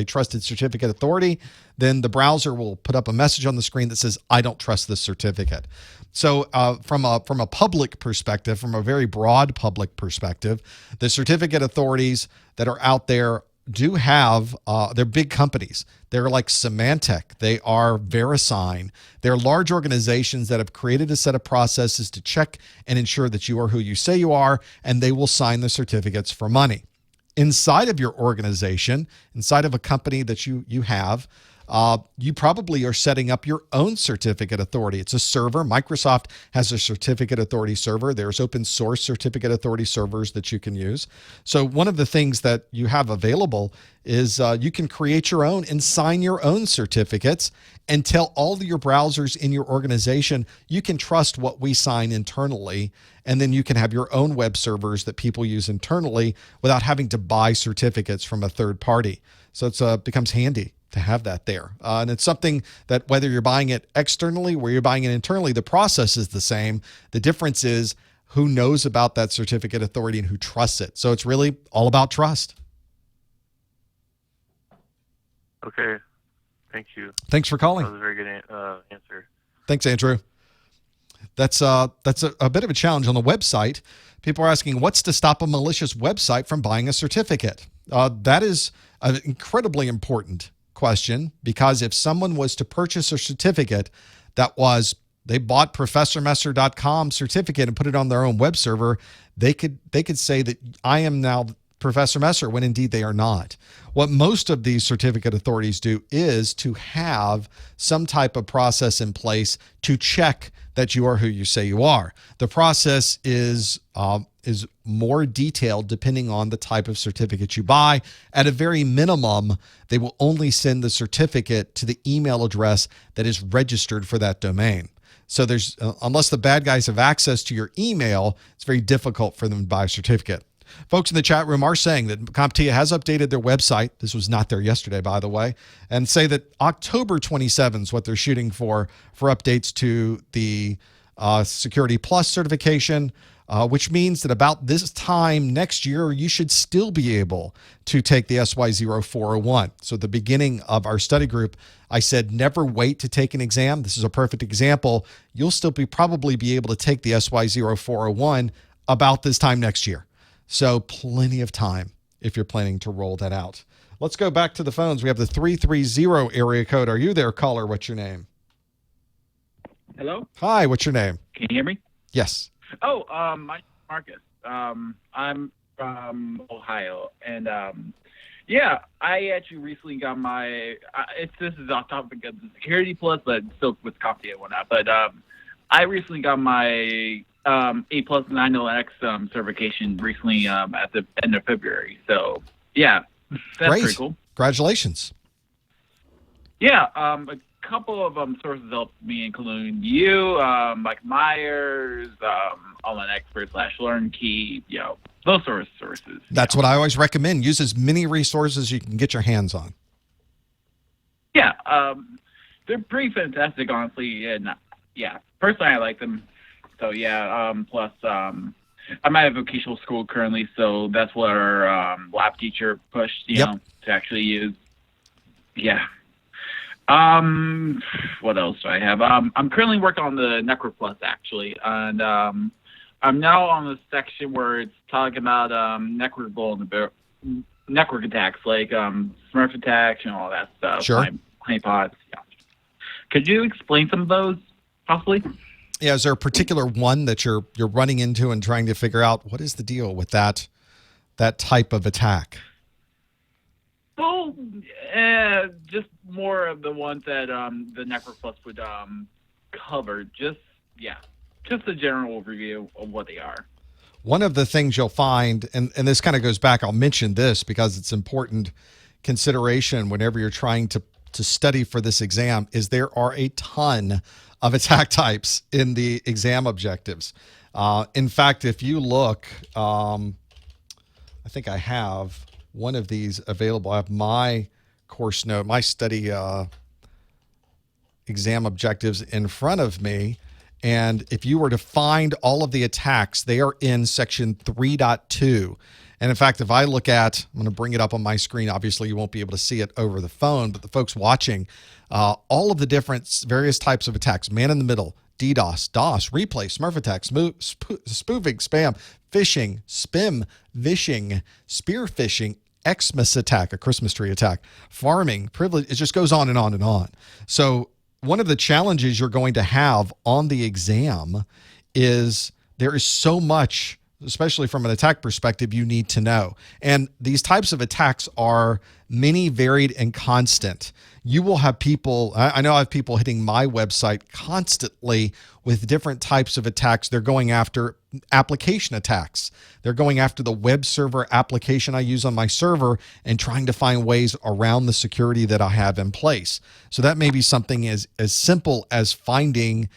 trusted certificate authority, then the browser will put up a message on the screen that says, I don't trust this certificate. So from a public perspective, from a very broad public perspective, the certificate authorities that are out there do have, they're big companies. They're like Symantec. They are VeriSign. They're large organizations that have created a set of processes to check and ensure that you are who you say you are, and they will sign the certificates for money. Inside of your organization, inside of a company that you have, you probably are setting up your own certificate authority. It's a server. Microsoft has a certificate authority server. There's open source certificate authority servers that you can use. So one of the things that you have available is you can create your own and sign your own certificates and tell all of your browsers in your organization, you can trust what we sign internally. And then you can have your own web servers that people use internally without having to buy certificates from a third party. So it becomes handy to have that there. And it's something that whether you're buying it externally or you're buying it internally, the process is the same. The difference is who knows about that certificate authority and who trusts it. So it's really all about trust. Okay. Thank you. Thanks for calling. That was a very good answer. Thanks, Andrew. That's a bit of a challenge on the website. People are asking, what's to stop a malicious website from buying a certificate? That is an incredibly important question, because if someone was to purchase a certificate they bought ProfessorMesser.com certificate and put it on their own web server, they could say that I am now Professor Messer, when indeed they are not. What most of these certificate authorities do is to have some type of process in place to check that you are who you say you are. The process is more detailed depending on the type of certificate you buy. At a very minimum, they will only send the certificate to the email address that is registered for that domain. So there's unless the bad guys have access to your email, it's very difficult for them to buy a certificate. Folks in the chat room are saying that CompTIA has updated their website. This was not there yesterday, by the way, and say that October 27 is what they're shooting for updates to the Security Plus certification, which means that about this time next year, you should still be able to take the SY0401. So at the beginning of our study group, I said, never wait to take an exam. This is a perfect example. You'll still probably be able to take the SY0401 about this time next year. So plenty of time if you're planning to roll that out. Let's go back to the phones. We have the 330 area code. Are you there, caller? What's your name? Hello? Hi, what's your name? Can you hear me? Yes. Oh, my name's Marcus. I'm from Ohio, and yeah, I actually recently got my. This is off topic of the Security Plus, but still with CompTIA and whatnot. But I recently got my A+ 9x certification recently at the end of February. So yeah, that's Great. pretty cool. Congratulations. Yeah, a couple of sources helped me, including you, Mike Myers, Online Expert / LearnKey, those sort of sources. That's what I always recommend. Use as many resources as you can get your hands on. Yeah, they're pretty fantastic, honestly, and yeah, personally I like them. So yeah, plus I'm at a vocational school currently, so that's what our lab teacher pushed, you know, to actually use. Yeah. What else do I have? I'm currently working on the Necro Plus actually, and I'm now on the section where it's talking about network attacks like Smurf attacks and all that stuff. Sure. Honeypots. Yeah. Could you explain some of those, possibly? Yeah. Is there a particular one that you're running into and trying to figure out what is the deal with that type of attack? Well, just more of the ones that the Necro Plus would cover. Just a general overview of what they are. One of the things you'll find, and this kind of goes back, I'll mention this because it's important consideration whenever you're trying to study for this exam, is there are a ton of attack types in the exam objectives. In fact, if you look, I think I have one of these available. I have my course note, my study exam objectives in front of me. And if you were to find all of the attacks, they are in section 3.2. And in fact, if I look at, I'm going to bring it up on my screen. Obviously, you won't be able to see it over the phone, but the folks watching, all of the different various types of attacks, man in the middle, DDoS, DOS, replay, Smurf attacks, spoofing, spam, phishing, spim, vishing, spear phishing, Xmas attack, a Christmas tree attack, farming, privilege, it just goes on and on and on. So one of the challenges you're going to have on the exam is there is so much, especially from an attack perspective, you need to know. And these types of attacks are many, varied, and constant. You will have people, I know I have people hitting my website constantly with different types of attacks. They're going after application attacks. They're going after the web server application I use on my server and trying to find ways around the security that I have in place. So that may be something as simple as finding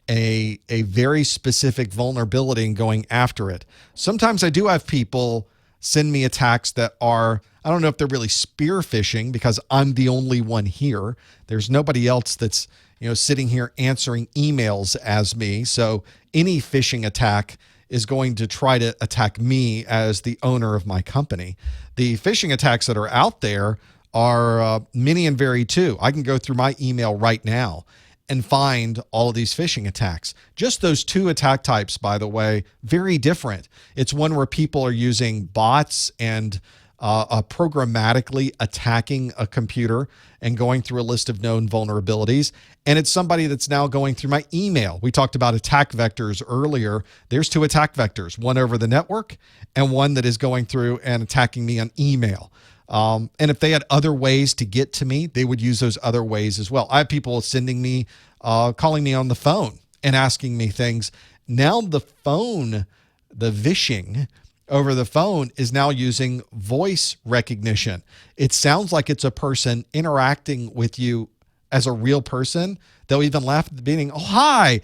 a very specific vulnerability and going after it. Sometimes I do have people send me attacks that are, I don't know if they're really spear phishing because I'm the only one here. There's nobody else that's, sitting here answering emails as me. So any phishing attack is going to try to attack me as the owner of my company. The phishing attacks that are out there are many and varied too. I can go through my email right now and find all of these phishing attacks. Just those two attack types, by the way, very different. It's one where people are using bots and programmatically attacking a computer and going through a list of known vulnerabilities. And it's somebody that's now going through my email. We talked about attack vectors earlier. There's two attack vectors, one over the network and one that is going through and attacking me on email. And if they had other ways to get to me, they would use those other ways as well. I have people sending me, calling me on the phone and asking me things. Now the phone, the vishing over the phone is now using voice recognition. It sounds like it's a person interacting with you as a real person. They'll even laugh at the beginning. Oh, hi,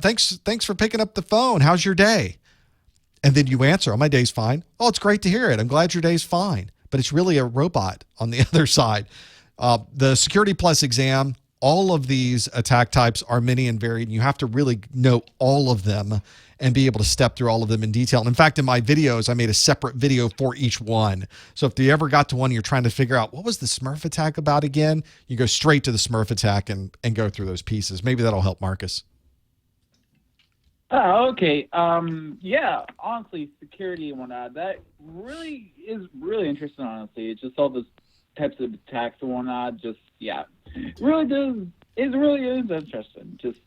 thanks for picking up the phone. How's your day? And then you answer, oh, my day's fine. Oh, it's great to hear it. I'm glad your day's fine. But it's really a robot on the other side. The Security Plus exam, all of these attack types are many and varied. And you have to really know all of them and be able to step through all of them in detail. And in fact, in my videos, I made a separate video for each one. So if you ever got to one, you're trying to figure out what was the Smurf attack about again, you go straight to the Smurf attack and go through those pieces. Maybe that'll help Marcus. Oh, okay. Yeah, honestly, security and whatnot, that really is really interesting, honestly. It's just all those types of attacks and whatnot, just, yeah. It really is interesting. Just,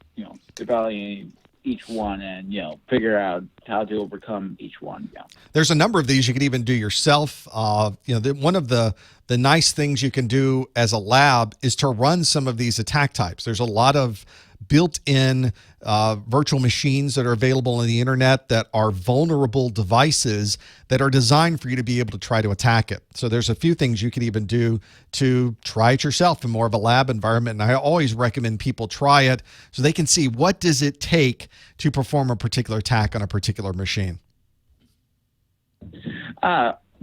evaluating each one and, figure out how to overcome each one. Yeah. There's a number of these you could even do yourself. One of the nice things you can do as a lab is to run some of these attack types. There's a lot of built-in virtual machines that are available on the internet that are vulnerable devices that are designed for you to be able to try to attack it. So there's a few things you could even do to try it yourself in more of a lab environment. And I always recommend people try it so they can see what does it take to perform a particular attack on a particular machine.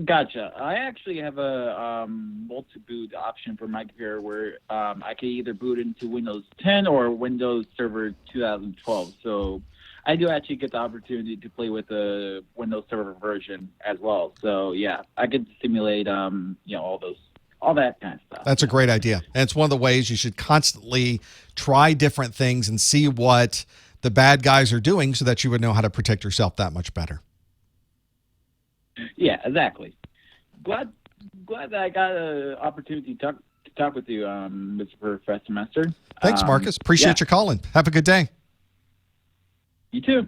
Gotcha. I actually have a multi-boot option for my computer where I can either boot into Windows 10 or Windows Server 2012. So I do actually get the opportunity to play with the Windows Server version as well. So yeah, I could simulate all that kind of stuff. That's a great idea. And it's one of the ways you should constantly try different things and see what the bad guys are doing so that you would know how to protect yourself that much better. Yeah, exactly. Glad that I got an opportunity to talk with you, Mr. Professor Master. Thanks, Marcus. Appreciate you calling. Have a good day. You too.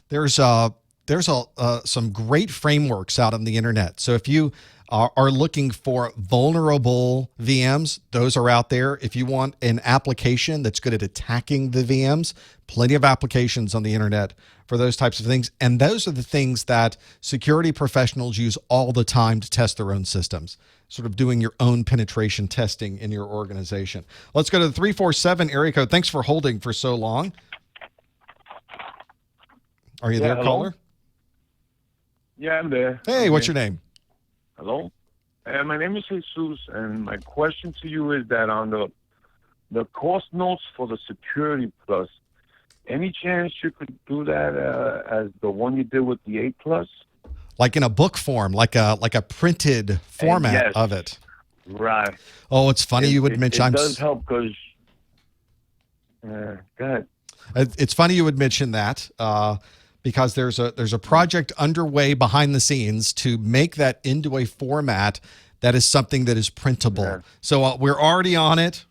There's some great frameworks out on the internet. So if you are looking for vulnerable VMs, those are out there. If you want an application that's good at attacking the VMs, plenty of applications on the internet for those types of things. And those are the things that security professionals use all the time to test their own systems, sort of doing your own penetration testing in your organization. Let's go to the 347 area code. Thanks for holding for so long. Are you there, hello? caller? Yeah, I'm there. Hey, what's your name? Hello? My name is Jesus, and my question to you is that on the course notes for the Security Plus, any chance you could do that as the one you did with the 8 Plus? Like in a book form, like a printed format of it. Right. Oh, it's funny you would mention. It does help because. Go ahead. It's funny you would mention that because there's a project underway behind the scenes to make that into a format that is something that is printable. Yeah. So we're already on it.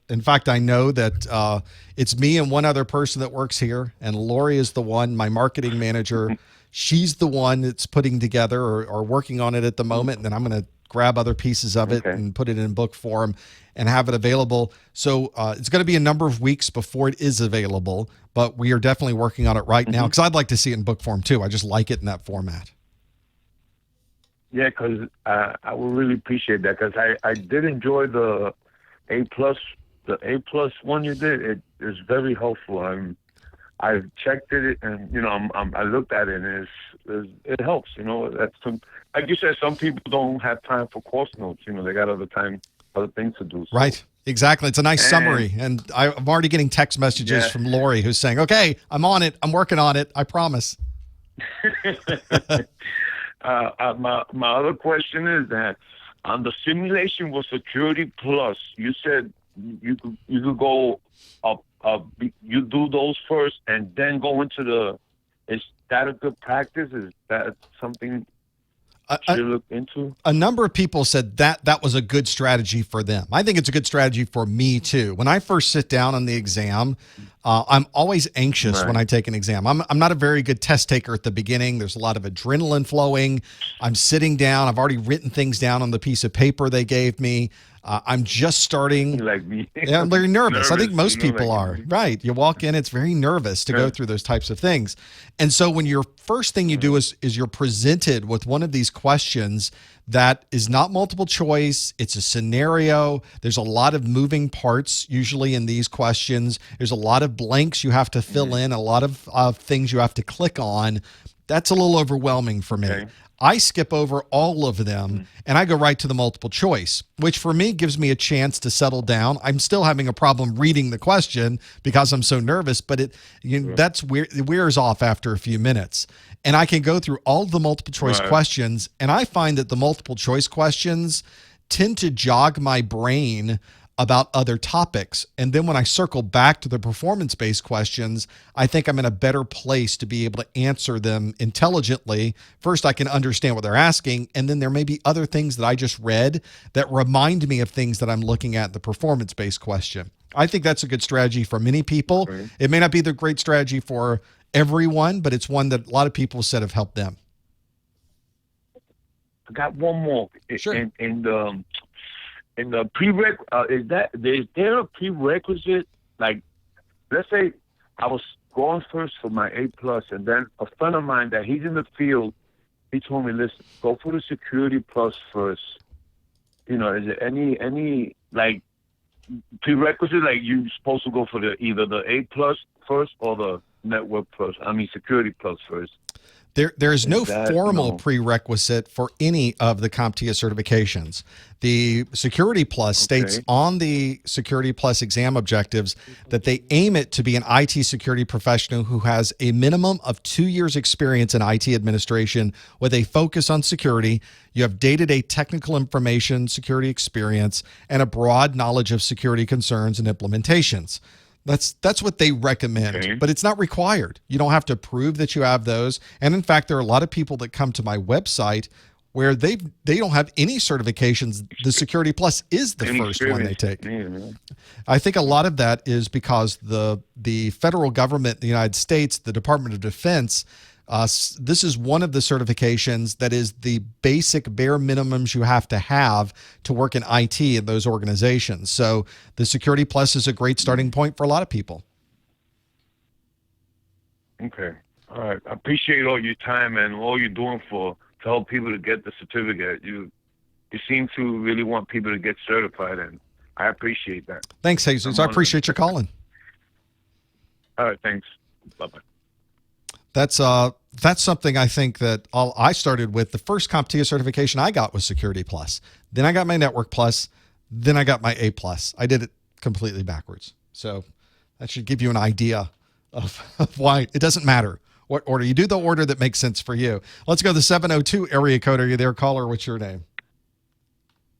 In fact, I know that it's me and one other person that works here, and Lori is the one, my marketing manager. She's the one that's putting together or working on it at the moment, and then I'm going to grab other pieces of it and put it in book form and have it available. So it's going to be a number of weeks before it is available, but we are definitely working on it right now because I'd like to see it in book form too. I just like it in that format. Yeah, because I would really appreciate that because I did enjoy the A plus one you did. It is very helpful. I checked it and I looked at it and it helps. That's like you said, some people don't have time for course notes. They got other things to do. So. Right. Exactly. It's a nice summary. And I'm already getting text messages from Lori who's saying, okay, I'm on it. I'm working on it. I promise. My other question is that on the simulation with Security Plus, you said you could go up. You do those first and then go into is that a good practice? Is that something you look into? A number of people said that was a good strategy for them. I think it's a good strategy for me too. When I first sit down on the exam, I'm always anxious Right. when I take an exam. I'm not a very good test taker at the beginning. There's a lot of adrenaline flowing. I'm sitting down. I've already written things down on the piece of paper they gave me. I'm just starting. Like me. Yeah, I'm very nervous. I think Nervous, most you know, people like are. me. Right. You walk in, it's very nervous to go Yeah. through those types of things. And so when your first thing you do is you're presented with one of these questions that is not multiple choice, it's a scenario. There's a lot of moving parts usually in these questions. There's a lot of blanks you have to fill in, a lot of things you have to click on. That's a little overwhelming for me. Okay. I skip over all of them and I go right to the multiple choice, which for me gives me a chance to settle down. I'm still having a problem reading the question because I'm so nervous, but that's weird. It wears off after a few minutes. And I can go through all the multiple choice Right. questions. And I find that the multiple choice questions tend to jog my brain about other topics. And then when I circle back to the performance-based questions, I think I'm in a better place to be able to answer them intelligently. First, I can understand what they're asking, and then there may be other things that I just read that remind me of things that I'm looking at in the performance-based question. I think that's a good strategy for many people. Right. It may not be the great strategy for everyone, but it's one that a lot of people said have helped them. I got one more. Sure. In the is there a prerequisite? Like, let's say I was going first for my A plus, and then a friend of mine that he's in the field, he told me, listen, go for the Security Plus first. You know, is there any like prerequisite? Like you supposed to go for either the A plus first or the Network Plus? I mean, Security Plus first. There's no that- formal no. prerequisite for any of the CompTIA certifications. The Security Plus states Okay. on the Security Plus exam objectives that they aim it to be an IT security professional who has a minimum of 2 years experience in IT administration with a focus on security. You have day-to-day technical information, security experience, and a broad knowledge of security concerns and implementations. That's what they recommend, Okay. but it's not required. You don't have to prove that you have those. And in fact, there are a lot of people that come to my website where they don't have any certifications. The Security Plus is the Any first one they experience? take. Yeah, man. I think a lot of that is because the federal government, the United States, the Department of Defense, this is one of the certifications that is the basic bare minimums you have to work in IT in those organizations. So the Security Plus is a great starting point for a lot of people. Okay. All right. I appreciate all your time and all you're doing to help people to get the certificate. You seem to really want people to get certified, and I appreciate that. Thanks, Jesus. I appreciate you calling. All right. Thanks. Bye-bye. That's something I think that I started with. The first CompTIA certification I got was Security Plus. Then I got my Network Plus. Then I got my A Plus. I did it completely backwards. So that should give you an idea of why it doesn't matter what order. You do the order that makes sense for you. Let's go to the 702 area code. Are you there, caller? What's your name?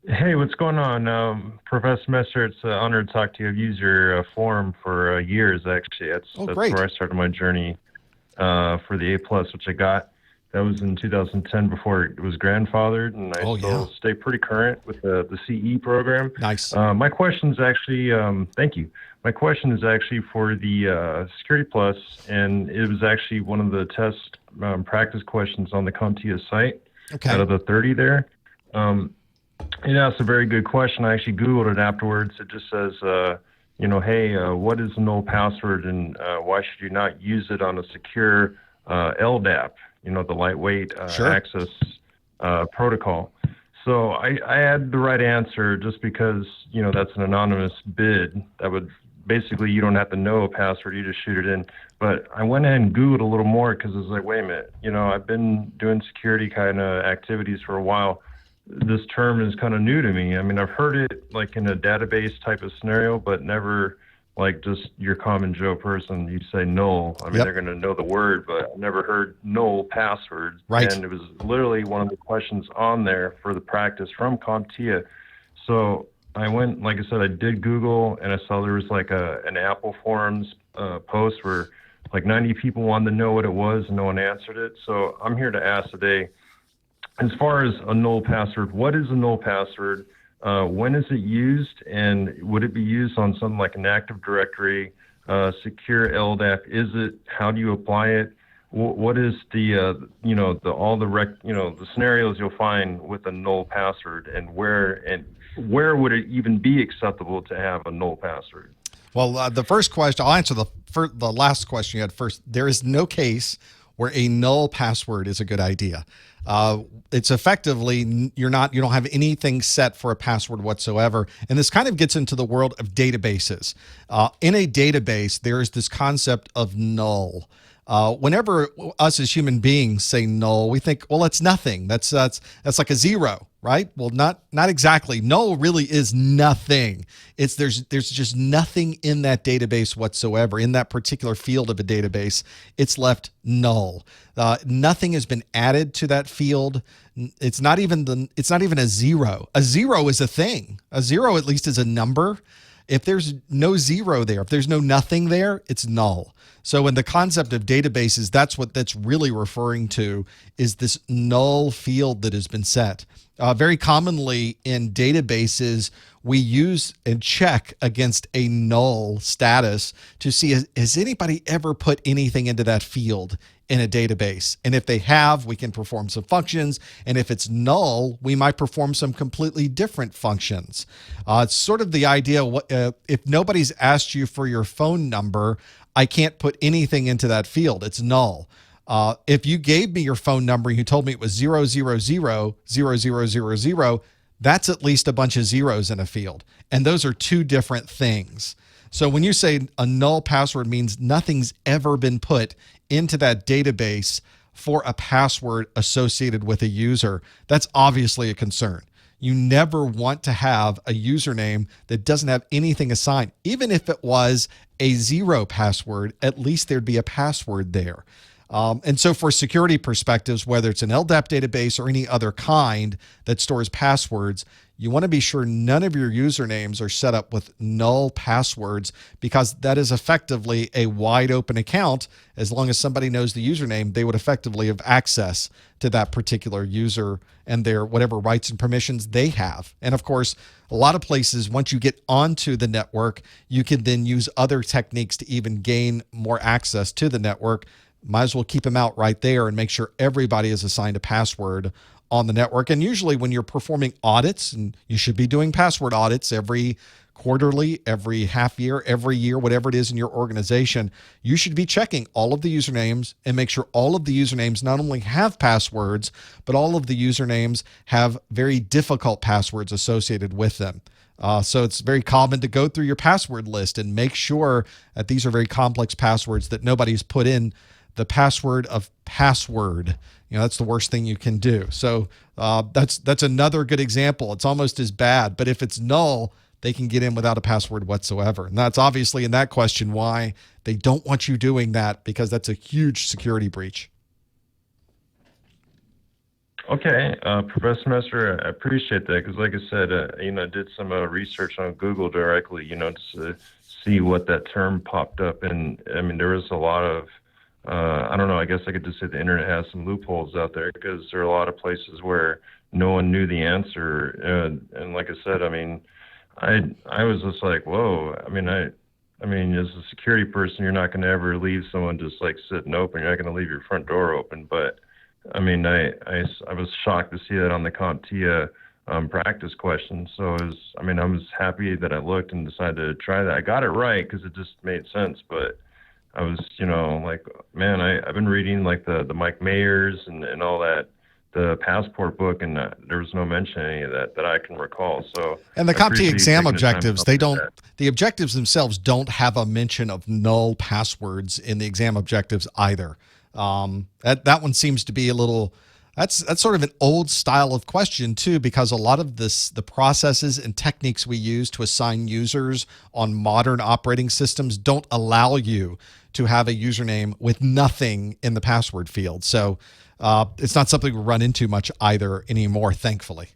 Hey, what's going on? Professor Messer, it's an honor to talk to you. I've used your forum for years, actually. That's great. where I started my journey for the A+, which I got. That was in 2010 before it was grandfathered, and I still stay pretty current with the CE program. Nice. My question is actually, thank you. My question is actually for the Security Plus, and it was actually one of the test practice questions on the CompTIA site out of the 30 there. It asked a very good question. I actually Googled it afterwards. It just says, hey, what is a null password, and why should you not use it on a secure LDAP, the lightweight access protocol? So I had the right answer just because, that's an anonymous bid that would basically, you don't have to know a password, you just shoot it in. But I went ahead and Googled a little more because I was like, wait a minute, I've been doing security kind of activities for a while. This term is kind of new to me. I mean, I've heard it like in a database type of scenario, but never like just your common Joe person. You say null. I mean, they're going to know the word, but I've never heard null password. Right. And it was literally one of the questions on there for the practice from CompTIA. So I went, like I said, I did Google, and I saw there was like an Apple Forums post where like 90 people wanted to know what it was, and no one answered it. So I'm here to ask today, as far as a null password, what is a null password? When is it used? And would it be used on something like an Active Directory secure LDAP is it? How do you apply it? What is the the scenarios you'll find with a null password, and where would it even be acceptable to have a null password? Well, the first question, I'll answer the last question you had first. There is no case where a null password is a good idea. It's effectively, you don't have anything set for a password whatsoever. And this kind of gets into the world of databases. In a database, there is this concept of null. Whenever us as human beings say null, we think, well, it's nothing. That's like a zero, right? Well, not exactly. Null really is nothing. There's just nothing in that database whatsoever. In that particular field of a database, it's left null. Nothing has been added to that field. It's not even a zero. A zero is a thing. A zero at least is a number. If there's no zero there, if there's no nothing there, it's null. So in the concept of databases, that's what that's really referring to, is this null field that has been set. Very commonly in databases, we use and check against a null status to see, has anybody ever put anything into that field in a database? And if they have, we can perform some functions. And if it's null, we might perform some completely different functions. It's sort of the idea, if nobody's asked you for your phone number, I can't put anything into that field. It's null. If you gave me your phone number and you told me it was 0000000, that's at least a bunch of zeros in a field. And those are two different things. So when you say a null password means nothing's ever been put into that database for a password associated with a user, that's obviously a concern. You never want to have a username that doesn't have anything assigned. Even if it was a zero password, at least there'd be a password there. And so for security perspectives, whether it's an LDAP database or any other kind that stores passwords, you want to be sure none of your usernames are set up with null passwords, because that is effectively a wide open account. As long as somebody knows the username, they would effectively have access to that particular user and their whatever rights and permissions they have. And of course, a lot of places, once you get onto the network, you can then use other techniques to even gain more access to the network. Might as well keep them out right there and make sure everybody is assigned a password on the network. And usually when you're performing audits, and you should be doing password audits every quarterly, every half year, every year, whatever it is in your organization, you should be checking all of the usernames and make sure all of the usernames not only have passwords, but all of the usernames have very difficult passwords associated with them. So it's very common to go through your password list and make sure that these are very complex passwords that nobody's put in the password of password. That's the worst thing you can do. So that's another good example. It's almost as bad, but if it's null, they can get in without a password whatsoever. And that's obviously in that question why they don't want you doing that, because that's a huge security breach. Okay, Professor Messer, I appreciate that, because like I said, I did some research on Google directly, to see what that term popped up. And I mean, there was a lot of I don't know, I guess I could just say the internet has some loopholes out there, because there are a lot of places where no one knew the answer. And like I said, I mean, I was just like, whoa. I mean, as a security person, you're not going to ever leave someone just like sitting open. You're not going to leave your front door open. But I mean, I was shocked to see that on the CompTIA practice question. So I was happy that I looked and decided to try that. I got it right because it just made sense, but I was, like, man, I've been reading like the Mike Mayers and all that, the passport book, and there was no mention of any of that I can recall. So, and the CompTIA exam objectives, the objectives themselves don't have a mention of null passwords in the exam objectives either. That one seems to be a little, that's sort of an old style of question too, because a lot of the processes and techniques we use to assign users on modern operating systems don't allow you to have a username with nothing in the password field. So it's not something we run into much either anymore, thankfully.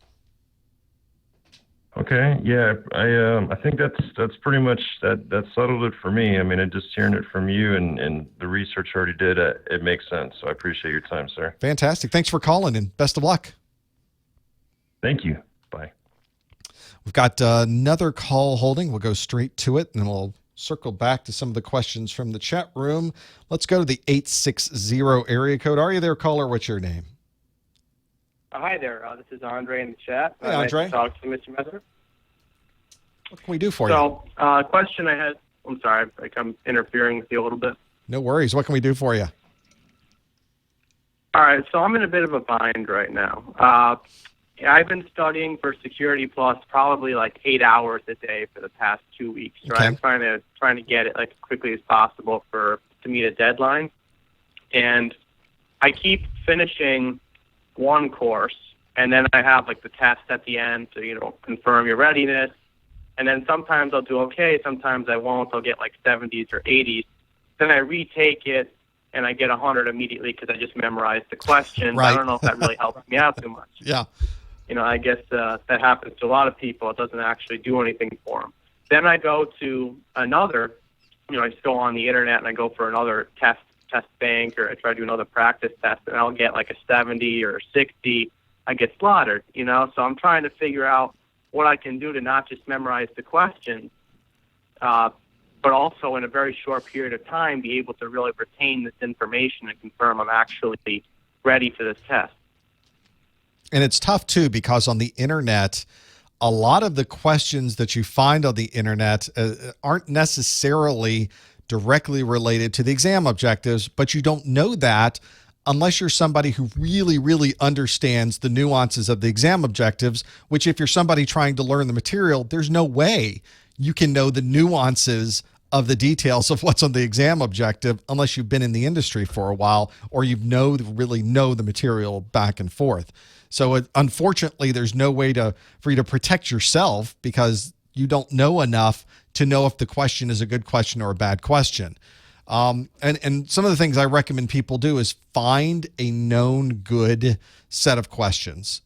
Okay, yeah, I think that's pretty much that settled it for me. I mean, just hearing it from you and the research I already did, it makes sense. So I appreciate your time, sir. Fantastic. Thanks for calling, and best of luck. Thank you. Bye. We've got another call holding. We'll go straight to it, and we'll circle back to some of the questions from the chat room. Let's go to the 860 area code. Are you there, caller? What's your name? Hi there. This is Andre in the chat. Hey, Andre. Nice to talk to you, Mr. Messer. What can we do for you? So, question I had. I'm sorry, I'm interfering with you a little bit. No worries. What can we do for you? All right, so I'm in a bit of a bind right now. I've been studying for Security Plus probably like 8 hours a day for the past 2 weeks. Right? I'm trying to get it like as quickly as possible to meet a deadline, and I keep finishing one course, and then I have like the test at the end to confirm your readiness, and then sometimes I'll do okay, sometimes I won't. I'll get like 70s or 80s. Then I retake it, and I get 100 immediately because I just memorized the questions. Right. I don't know if that really helps me out too much. Yeah. I guess that happens to a lot of people. It doesn't actually do anything for them. Then I go to another, I just go on the internet and I go for another test bank, or I try to do another practice test, and I'll get like a 70 or a 60. I get slaughtered, So I'm trying to figure out what I can do to not just memorize the questions, but also in a very short period of time be able to really retain this information and confirm I'm actually ready for this test. And it's tough, too, because on the internet, a lot of the questions that you find on the internet aren't necessarily directly related to the exam objectives, but you don't know that unless you're somebody who really, really understands the nuances of the exam objectives, which if you're somebody trying to learn the material, there's no way you can know the nuances of the details of what's on the exam objective unless you've been in the industry for a while or really know the material back and forth. So unfortunately, there's no way for you to protect yourself because you don't know enough to know if the question is a good question or a bad question. And some of the things I recommend people do is find a known good set of questions.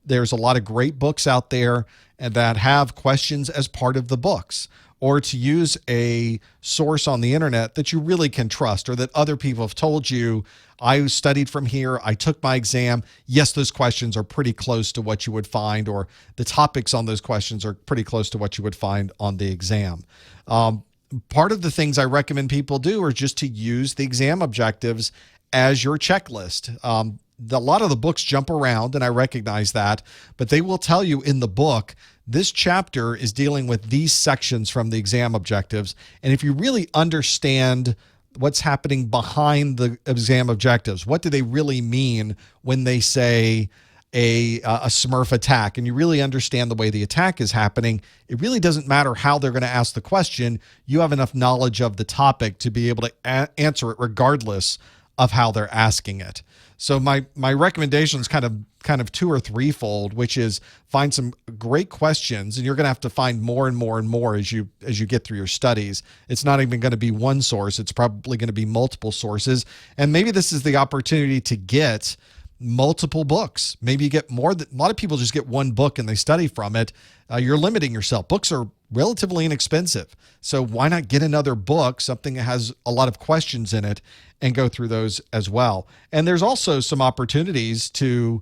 There's a lot of great books out there that have questions as part of the books, or to use a source on the internet that you really can trust, or that other people have told you, I studied from here, I took my exam. Yes, those questions are pretty close to what you would find, or the topics on those questions are pretty close to what you would find on the exam. Part of the things I recommend people do are just to use the exam objectives as your checklist. A lot of the books jump around, and I recognize that, but they will tell you in the book, this chapter is dealing with these sections from the exam objectives. And if you really understand what's happening behind the exam objectives, what do they really mean when they say a Smurf attack, and you really understand the way the attack is happening, it really doesn't matter how they're going to ask the question. You have enough knowledge of the topic to be able to answer it regardless of how they're asking it. So my recommendation is kind of two or threefold, which is find some great questions, and you're going to have to find more and more and more as you get through your studies. It's not even going to be one source. It's probably going to be multiple sources. And maybe this is the opportunity to get multiple books. Maybe you get more. A lot of people just get one book and they study from it. You're limiting yourself. Books are relatively inexpensive. So why not get another book, something that has a lot of questions in it, and go through those as well. And there's also some opportunities to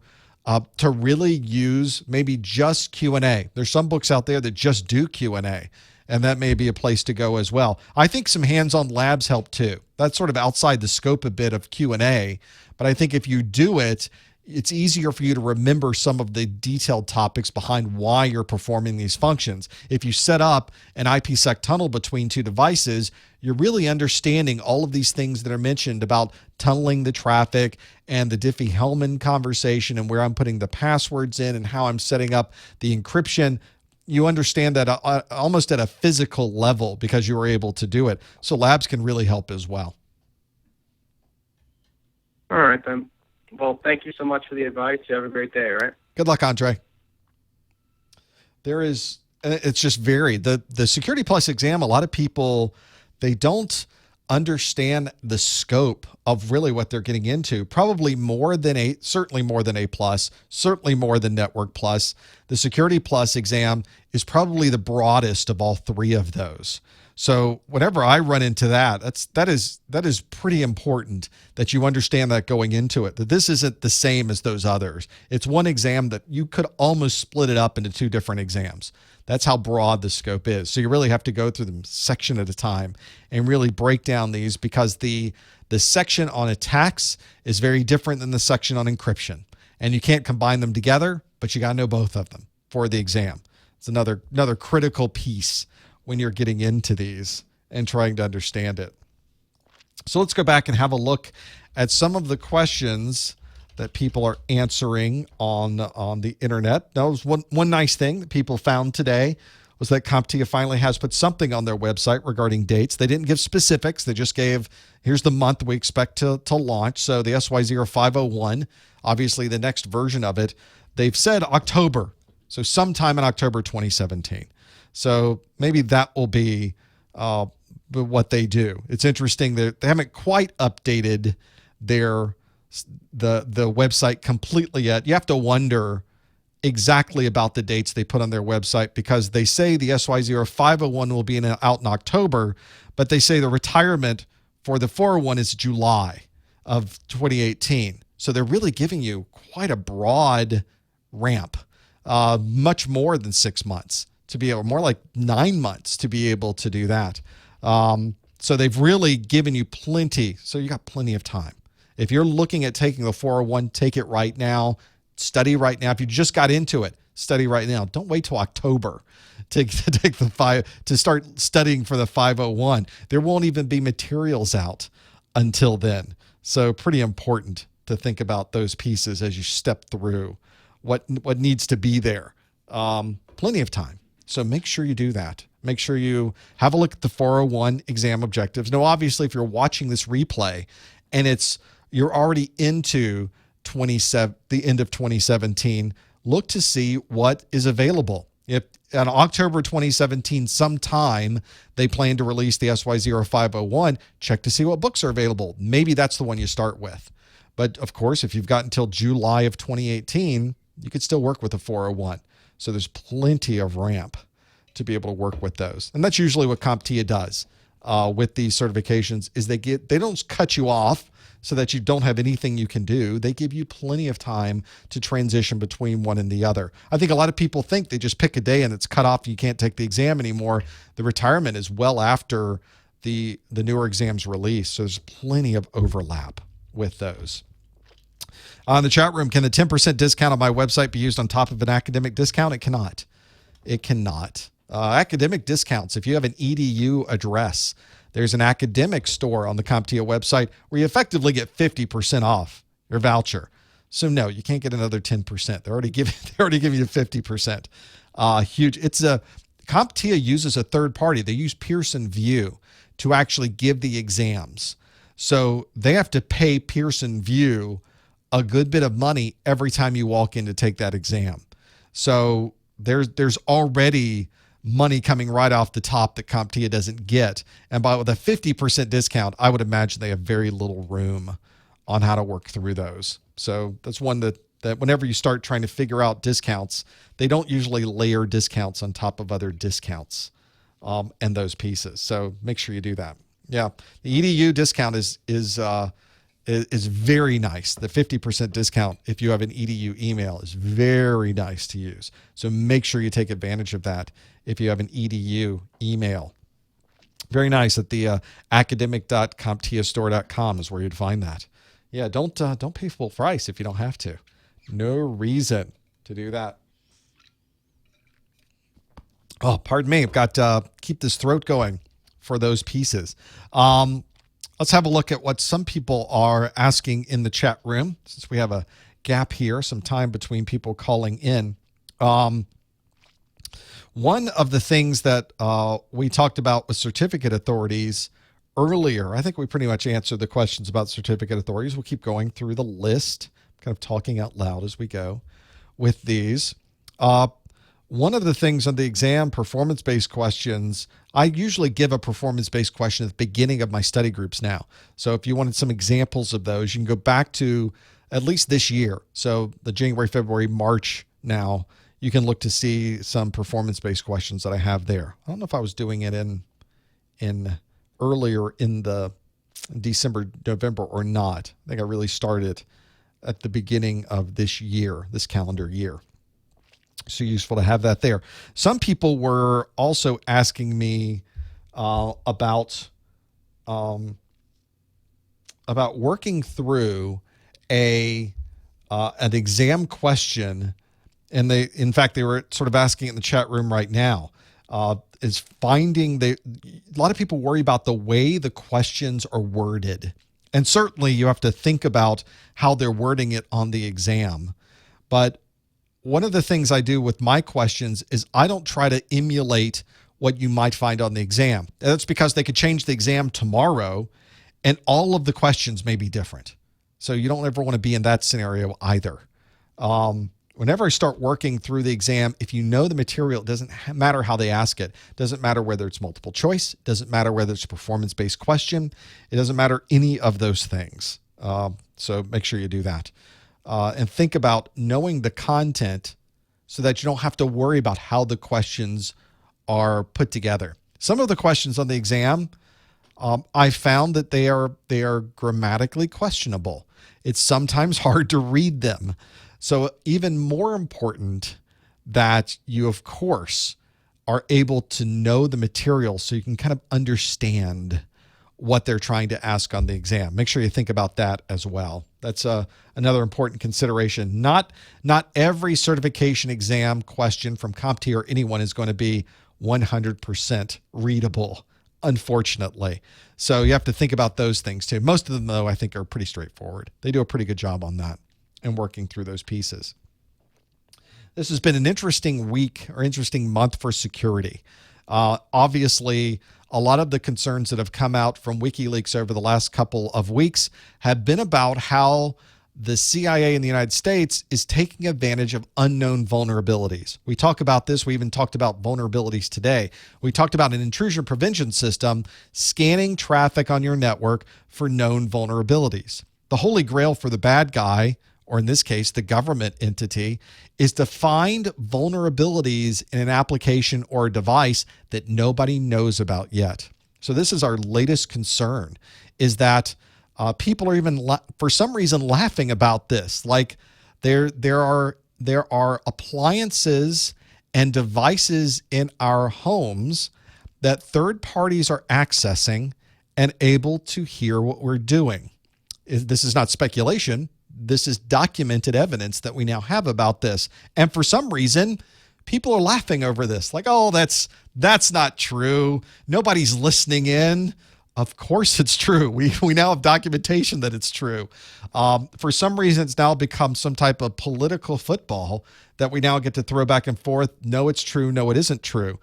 really use maybe just Q&A. There's some books out there that just do Q&A, and that may be a place to go as well. I think some hands-on labs help too. That's sort of outside the scope a bit of Q&A, but I think if you do it, it's easier for you to remember some of the detailed topics behind why you're performing these functions. If you set up an IPsec tunnel between two devices, you're really understanding all of these things that are mentioned about tunneling the traffic and the Diffie-Hellman conversation and where I'm putting the passwords in and how I'm setting up the encryption. You understand that almost at a physical level because you were able to do it. So labs can really help as well. All right, then. Well, thank you so much for the advice. You have a great day, all right? Good luck, Andre. It's just varied. The Security Plus exam, a lot of people, they don't understand the scope of really what they're getting into. Probably certainly more than A+, certainly more than Network Plus. The Security Plus exam is probably the broadest of all three of those. So whenever I run into that is pretty important that you understand that going into it, that this isn't the same as those others. It's one exam that you could almost split it up into two different exams. That's how broad the scope is. So you really have to go through them section at a time and really break down these, because the section on attacks is very different than the section on encryption. And you can't combine them together, but you got to know both of them for the exam. It's another critical piece when you're getting into these and trying to understand it. So let's go back and have a look at some of the questions that people are answering on the internet. That was one nice thing that people found today, was that CompTIA finally has put something on their website regarding dates. They didn't give specifics. They just gave, here's the month we expect to launch. So the SY0501, obviously the next version of it, they've said October. So sometime in October 2017. So maybe that will be what they do. It's interesting that they haven't quite updated the website completely yet. You have to wonder exactly about the dates they put on their website, because they say the SY0501 will be out in October, but they say the retirement for the 401 is July of 2018. So they're really giving you quite a broad ramp, much more than 6 months to be able, more like 9 months to be able to do that. So they've really given you plenty. So you got plenty of time. If you're looking at taking the 401, take it right now. Study right now. If you just got into it, study right now. Don't wait till October to start studying for the 501. There won't even be materials out until then. So pretty important to think about those pieces as you step through what needs to be there. Plenty of time. So make sure you do that. Make sure you have a look at the 401 exam objectives. Now, obviously, if you're watching this replay and you're already into the end of 2017, look to see what is available. If in October 2017 sometime they plan to release the SY0501, check to see what books are available. Maybe that's the one you start with. But of course, if you've got until July of 2018, you could still work with the 401. So there's plenty of ramp to be able to work with those. And that's usually what CompTIA does with these certifications, is they don't cut you off so that you don't have anything you can do. They give you plenty of time to transition between one and the other. I think a lot of people think they just pick a day and it's cut off, you can't take the exam anymore. The retirement is well after the newer exams release. So there's plenty of overlap with those. On the chat room, can the 10% discount on my website be used on top of an academic discount? It cannot. It cannot. Academic discounts, if you have an EDU address, there's an academic store on the CompTIA website where you effectively get 50% off your voucher. So no, you can't get another 10%. They're already giving you 50%. Huge. CompTIA uses a third party. They use Pearson VUE to actually give the exams. So they have to pay Pearson VUE a good bit of money every time you walk in to take that exam. So there's already money coming right off the top that CompTIA doesn't get. And with a 50% discount, I would imagine they have very little room on how to work through those. So that's one that whenever you start trying to figure out discounts, they don't usually layer discounts on top of other discounts and those pieces. So make sure you do that. Yeah, the EDU discount is very nice. The 50% discount, if you have an EDU email, is very nice to use. So make sure you take advantage of that if you have an EDU email. Very nice. At the academic.comptiastore.com is where you'd find that. Yeah, don't pay full price if you don't have to. No reason to do that. Oh, pardon me. I've got to keep this throat going for those pieces. Let's have a look at what some people are asking in the chat room, since we have a gap here, some time between people calling in. One of the things that we talked about with certificate authorities earlier, I think we pretty much answered the questions about certificate authorities. We'll keep going through the list, kind of talking out loud as we go with these. One of the things on the exam performance-based questions, I usually give a performance-based question at the beginning of my study groups now. So if you wanted some examples of those, you can go back to at least this year. So the January, February, March now, you can look to see some performance-based questions that I have there. I don't know if I was doing it in in earlier in the December, November or not. I think I really started at the beginning of this year, this calendar year. So useful to have that there. Some people were also asking me about working through an exam question, and in fact they were sort of asking it in the chat room right now. Is finding a lot of people worry about the way the questions are worded, and certainly you have to think about how they're wording it on the exam. But one of the things I do with my questions is I don't try to emulate what you might find on the exam. That's because they could change the exam tomorrow and all of the questions may be different. So you don't ever want to be in that scenario either. Whenever I start working through the exam, if you know the material, it doesn't matter how they ask it. It doesn't matter whether it's multiple choice. It doesn't matter whether it's a performance-based question. It doesn't matter any of those things. So make sure you do that. And think about knowing the content so that you don't have to worry about how the questions are put together. Some of the questions on the exam, I found that they are grammatically questionable. It's sometimes hard to read them. So even more important that you, of course, are able to know the material so you can kind of understand what they're trying to ask on the exam. Make sure you think about that as well. That's another important consideration. Not every certification exam question from CompTIA or anyone is going to be 100% readable, unfortunately. So you have to think about those things too. Most of them, though, I think are pretty straightforward. They do a pretty good job on that and working through those pieces. This has been an interesting week or interesting month for security. Obviously, a lot of the concerns that have come out from WikiLeaks over the last couple of weeks have been about how the CIA in the United States is taking advantage of unknown vulnerabilities. We talk about this. We even talked about vulnerabilities today. We talked about an intrusion prevention system scanning traffic on your network for known vulnerabilities. The holy grail for the bad guy, or in this case, the government entity, is to find vulnerabilities in an application or a device that nobody knows about yet. So this is our latest concern, is that people are even, for some reason, laughing about this. Like there are appliances and devices in our homes that third parties are accessing and able to hear what we're doing. This is not speculation. This is documented evidence that we now have about this. And for some reason, people are laughing over this. Like, oh, that's not true. Nobody's listening in. Of course it's true. We now have documentation that it's true. For some reason, it's now become some type of political football that we now get to throw back and forth. No, it's true. No, it isn't true.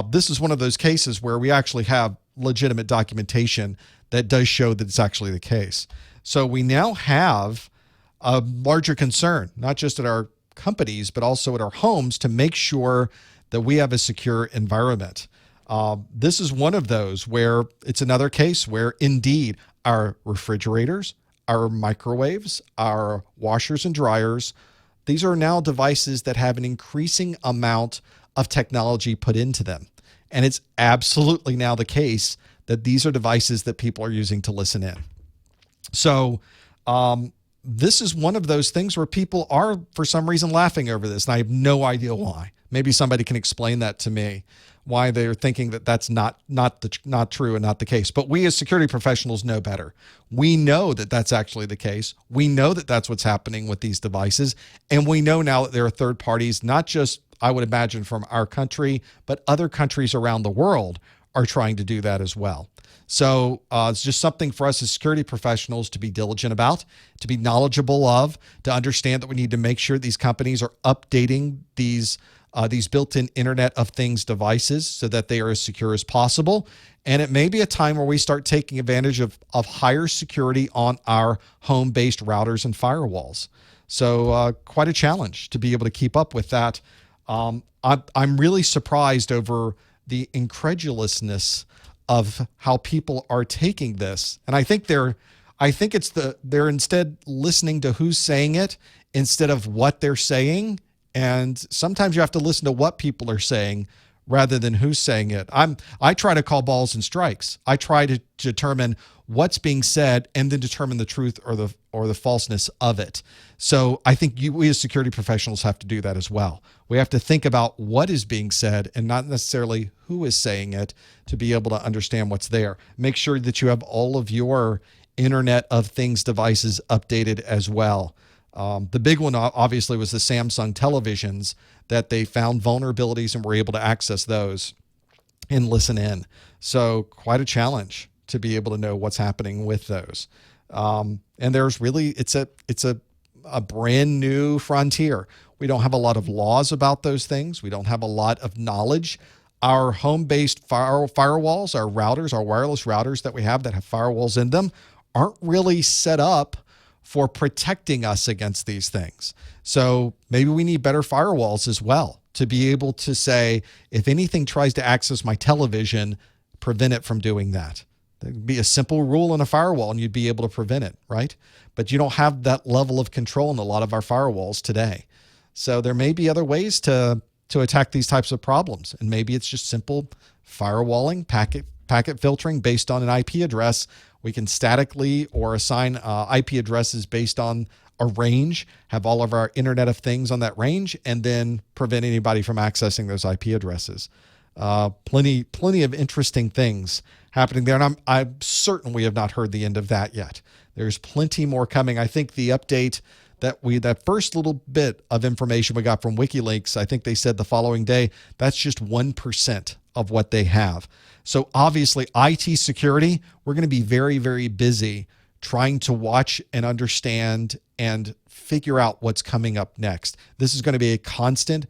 This is one of those cases where we actually have legitimate documentation that does show that it's actually the case. So we now have a larger concern, not just at our companies, but also at our homes, to make sure that we have a secure environment. This is one of those where it's another case where indeed our refrigerators, our microwaves, our washers and dryers, these are now devices that have an increasing amount of technology put into them. And it's absolutely now the case that these are devices that people are using to listen in. So this is one of those things where people are, for some reason, laughing over this. And I have no idea why. Maybe somebody can explain that to me, why they're thinking that that's not true and not the case. But we as security professionals know better. We know that that's actually the case. We know that that's what's happening with these devices. And we know now that there are third parties, not just, I would imagine, from our country, but other countries around the world are trying to do that as well. So it's just something for us as security professionals to be diligent about, to be knowledgeable of, to understand that we need to make sure these companies are updating these built-in Internet of Things devices so that they are as secure as possible. And it may be a time where we start taking advantage of higher security on our home-based routers and firewalls. So quite a challenge to be able to keep up with that. I'm really surprised over the incredulousness of how people are taking this. And I think they're instead listening to who's saying it instead of what they're saying. And sometimes you have to listen to what people are saying rather than who's saying it. I try to call balls and strikes. I try to determine what's being said and then determine the truth or the falseness of it. So I think we as security professionals have to do that as well. We have to think about what is being said and not necessarily who is saying it to be able to understand what's there. Make sure that you have all of your Internet of Things devices updated as well. The big one obviously was the Samsung televisions, that they found vulnerabilities and were able to access those and listen in. So quite a challenge to be able to know what's happening with those. And there's really, it's a brand new frontier. We don't have a lot of laws about those things. We don't have a lot of knowledge. Our home-based firewalls, our routers, our wireless routers that we have that have firewalls in them aren't really set up for protecting us against these things. So maybe we need better firewalls as well to be able to say, if anything tries to access my television, prevent it from doing that. There'd be a simple rule in a firewall and you'd be able to prevent it, right? But you don't have that level of control in a lot of our firewalls today. So there may be other ways to attack these types of problems. And maybe it's just simple firewalling, packet filtering based on an IP address. We can statically or assign IP addresses based on a range, have all of our Internet of Things on that range, and then prevent anybody from accessing those IP addresses. Plenty of interesting things happening there. And I'm certain we have not heard the end of that yet. There's plenty more coming. I think the update that first little bit of information we got from WikiLeaks, I think they said the following day, that's just 1% of what they have. So obviously IT security, we're going to be very, very busy trying to watch and understand and figure out what's coming up next. This is going to be a constant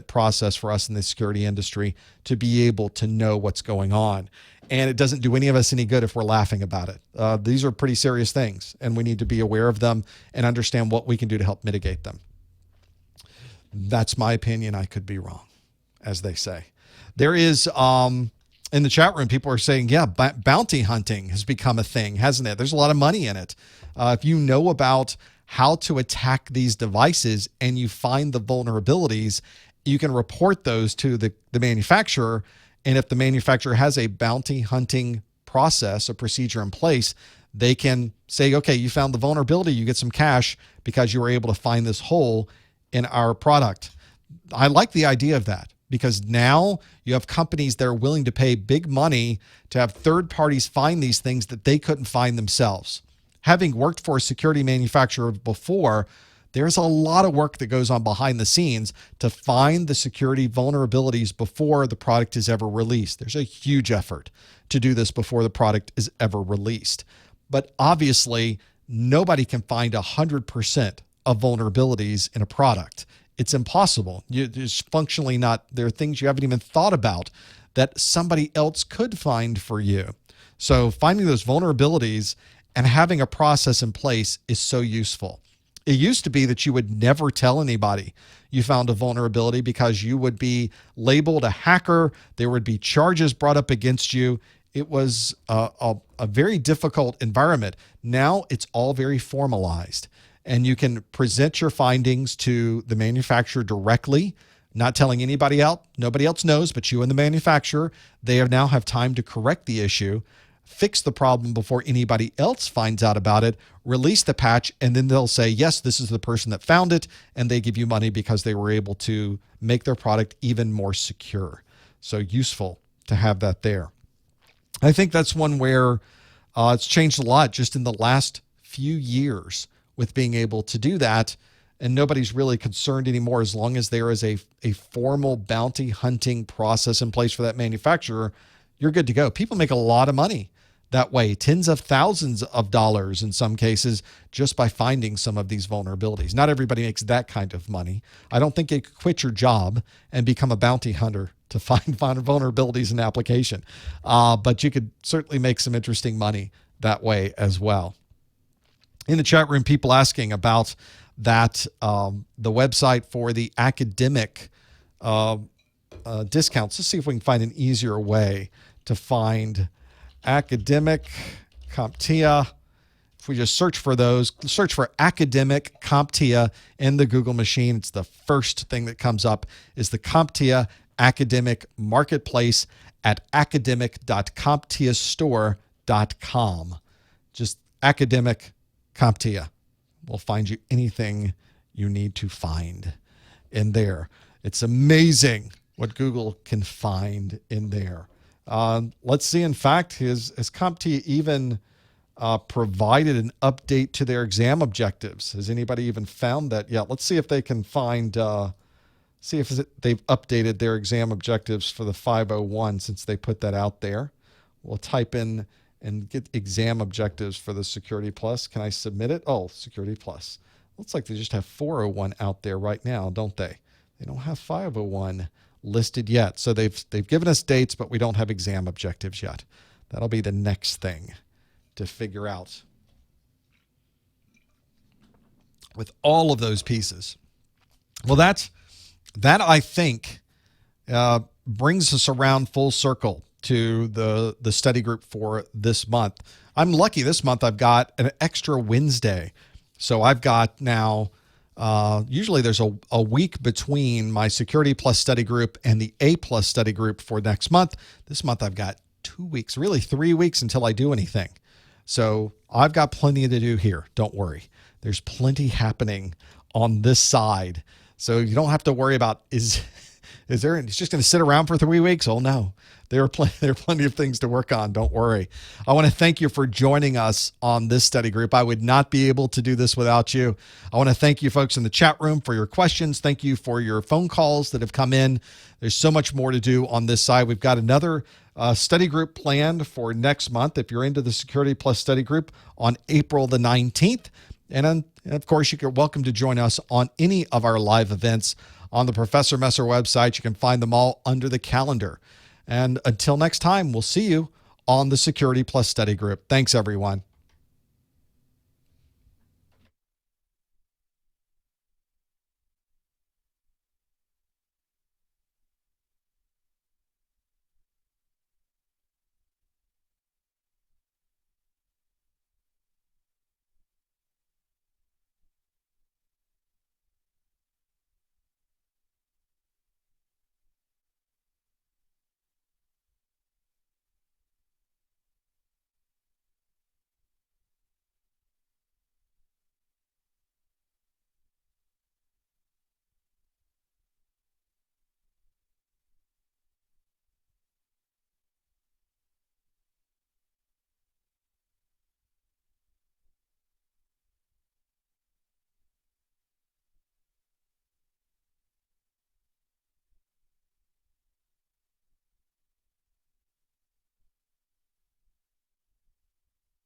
process for us in the security industry to be able to know what's going on. And it doesn't do any of us any good if we're laughing about it. These are pretty serious things, and we need to be aware of them and understand what we can do to help mitigate them. That's my opinion. I could be wrong, as they say. There is, in the chat room, people are saying, yeah, bounty hunting has become a thing, hasn't it? There's a lot of money in it. If you know about how to attack these devices and you find the vulnerabilities, you can report those to the manufacturer. And if the manufacturer has a bounty hunting process, a procedure in place, they can say, okay, you found the vulnerability, you get some cash because you were able to find this hole in our product. I like the idea of that because now you have companies that are willing to pay big money to have third parties find these things that they couldn't find themselves. Having worked for a security manufacturer before, there's a lot of work that goes on behind the scenes to find the security vulnerabilities before the product is ever released. There's a huge effort to do this before the product is ever released. But obviously, nobody can find 100% of vulnerabilities in a product. It's impossible. It's functionally not. There are things you haven't even thought about that somebody else could find for you. So finding those vulnerabilities and having a process in place is so useful. It used to be that you would never tell anybody you found a vulnerability because you would be labeled a hacker. There would be charges brought up against you. It was a very difficult environment. Now it's all very formalized, and you can present your findings to the manufacturer directly, not telling anybody else. Nobody else knows but you and the manufacturer. They now have time to correct the issue, fix the problem before anybody else finds out about it, release the patch, and then they'll say, yes, this is the person that found it, and they give you money because they were able to make their product even more secure. So useful to have that there. I think that's one where it's changed a lot just in the last few years with being able to do that, and nobody's really concerned anymore as long as there is a formal bounty hunting process in place for that manufacturer. You're good to go. People make a lot of money that way, tens of thousands of dollars in some cases, just by finding some of these vulnerabilities. Not everybody makes that kind of money. I don't think you could quit your job and become a bounty hunter to find vulnerabilities in an application. But you could certainly make some interesting money that way as well. In the chat room, people asking about that, the website for the academic discounts. Let's see if we can find an easier way to find academic CompTIA. If we just search for those, search for academic CompTIA in the Google machine, it's the first thing that comes up is the CompTIA academic marketplace at academic.comptiastore.com. Just academic CompTIA. We'll find you anything you need to find in there. It's amazing what Google can find in there. Let's see, in fact, has CompTIA even provided an update to their exam objectives? Has anybody even found that yet? Let's see if they can find, see if they've updated their exam objectives for the 501 since they put that out there. We'll type in and get exam objectives for the Security Plus. Can I submit it? Oh, Security Plus. Looks like they just have 401 out there right now, don't they? They don't have 501 listed yet. So they've given us dates, but we don't have exam objectives yet. That'll be the next thing to figure out with all of those pieces. Well, that I think brings us around full circle to the study group for this month. I'm lucky this month I've got an extra Wednesday. So I've got now, usually there's a week between my Security Plus study group and the A Plus study group for next month. This month I've got 2 weeks, really 3 weeks until I do anything. So I've got plenty to do here. Don't worry. There's plenty happening on this side. So you don't have to worry about, is there, it's just going to sit around for 3 weeks? Oh no, there are plenty of things to work on. Don't worry. I want to thank you for joining us on this study group. I would not be able to do this without you. I want to thank you folks in the chat room for your questions. Thank you for your phone calls that have come in. There's so much more to do on this side. We've got another study group planned for next month. If you're into the Security Plus study group on April the 19th. And of course, you're welcome to join us on any of our live events on the Professor Messer website. You can find them all under the calendar. And until next time, we'll see you on the Security Plus study group. Thanks, everyone.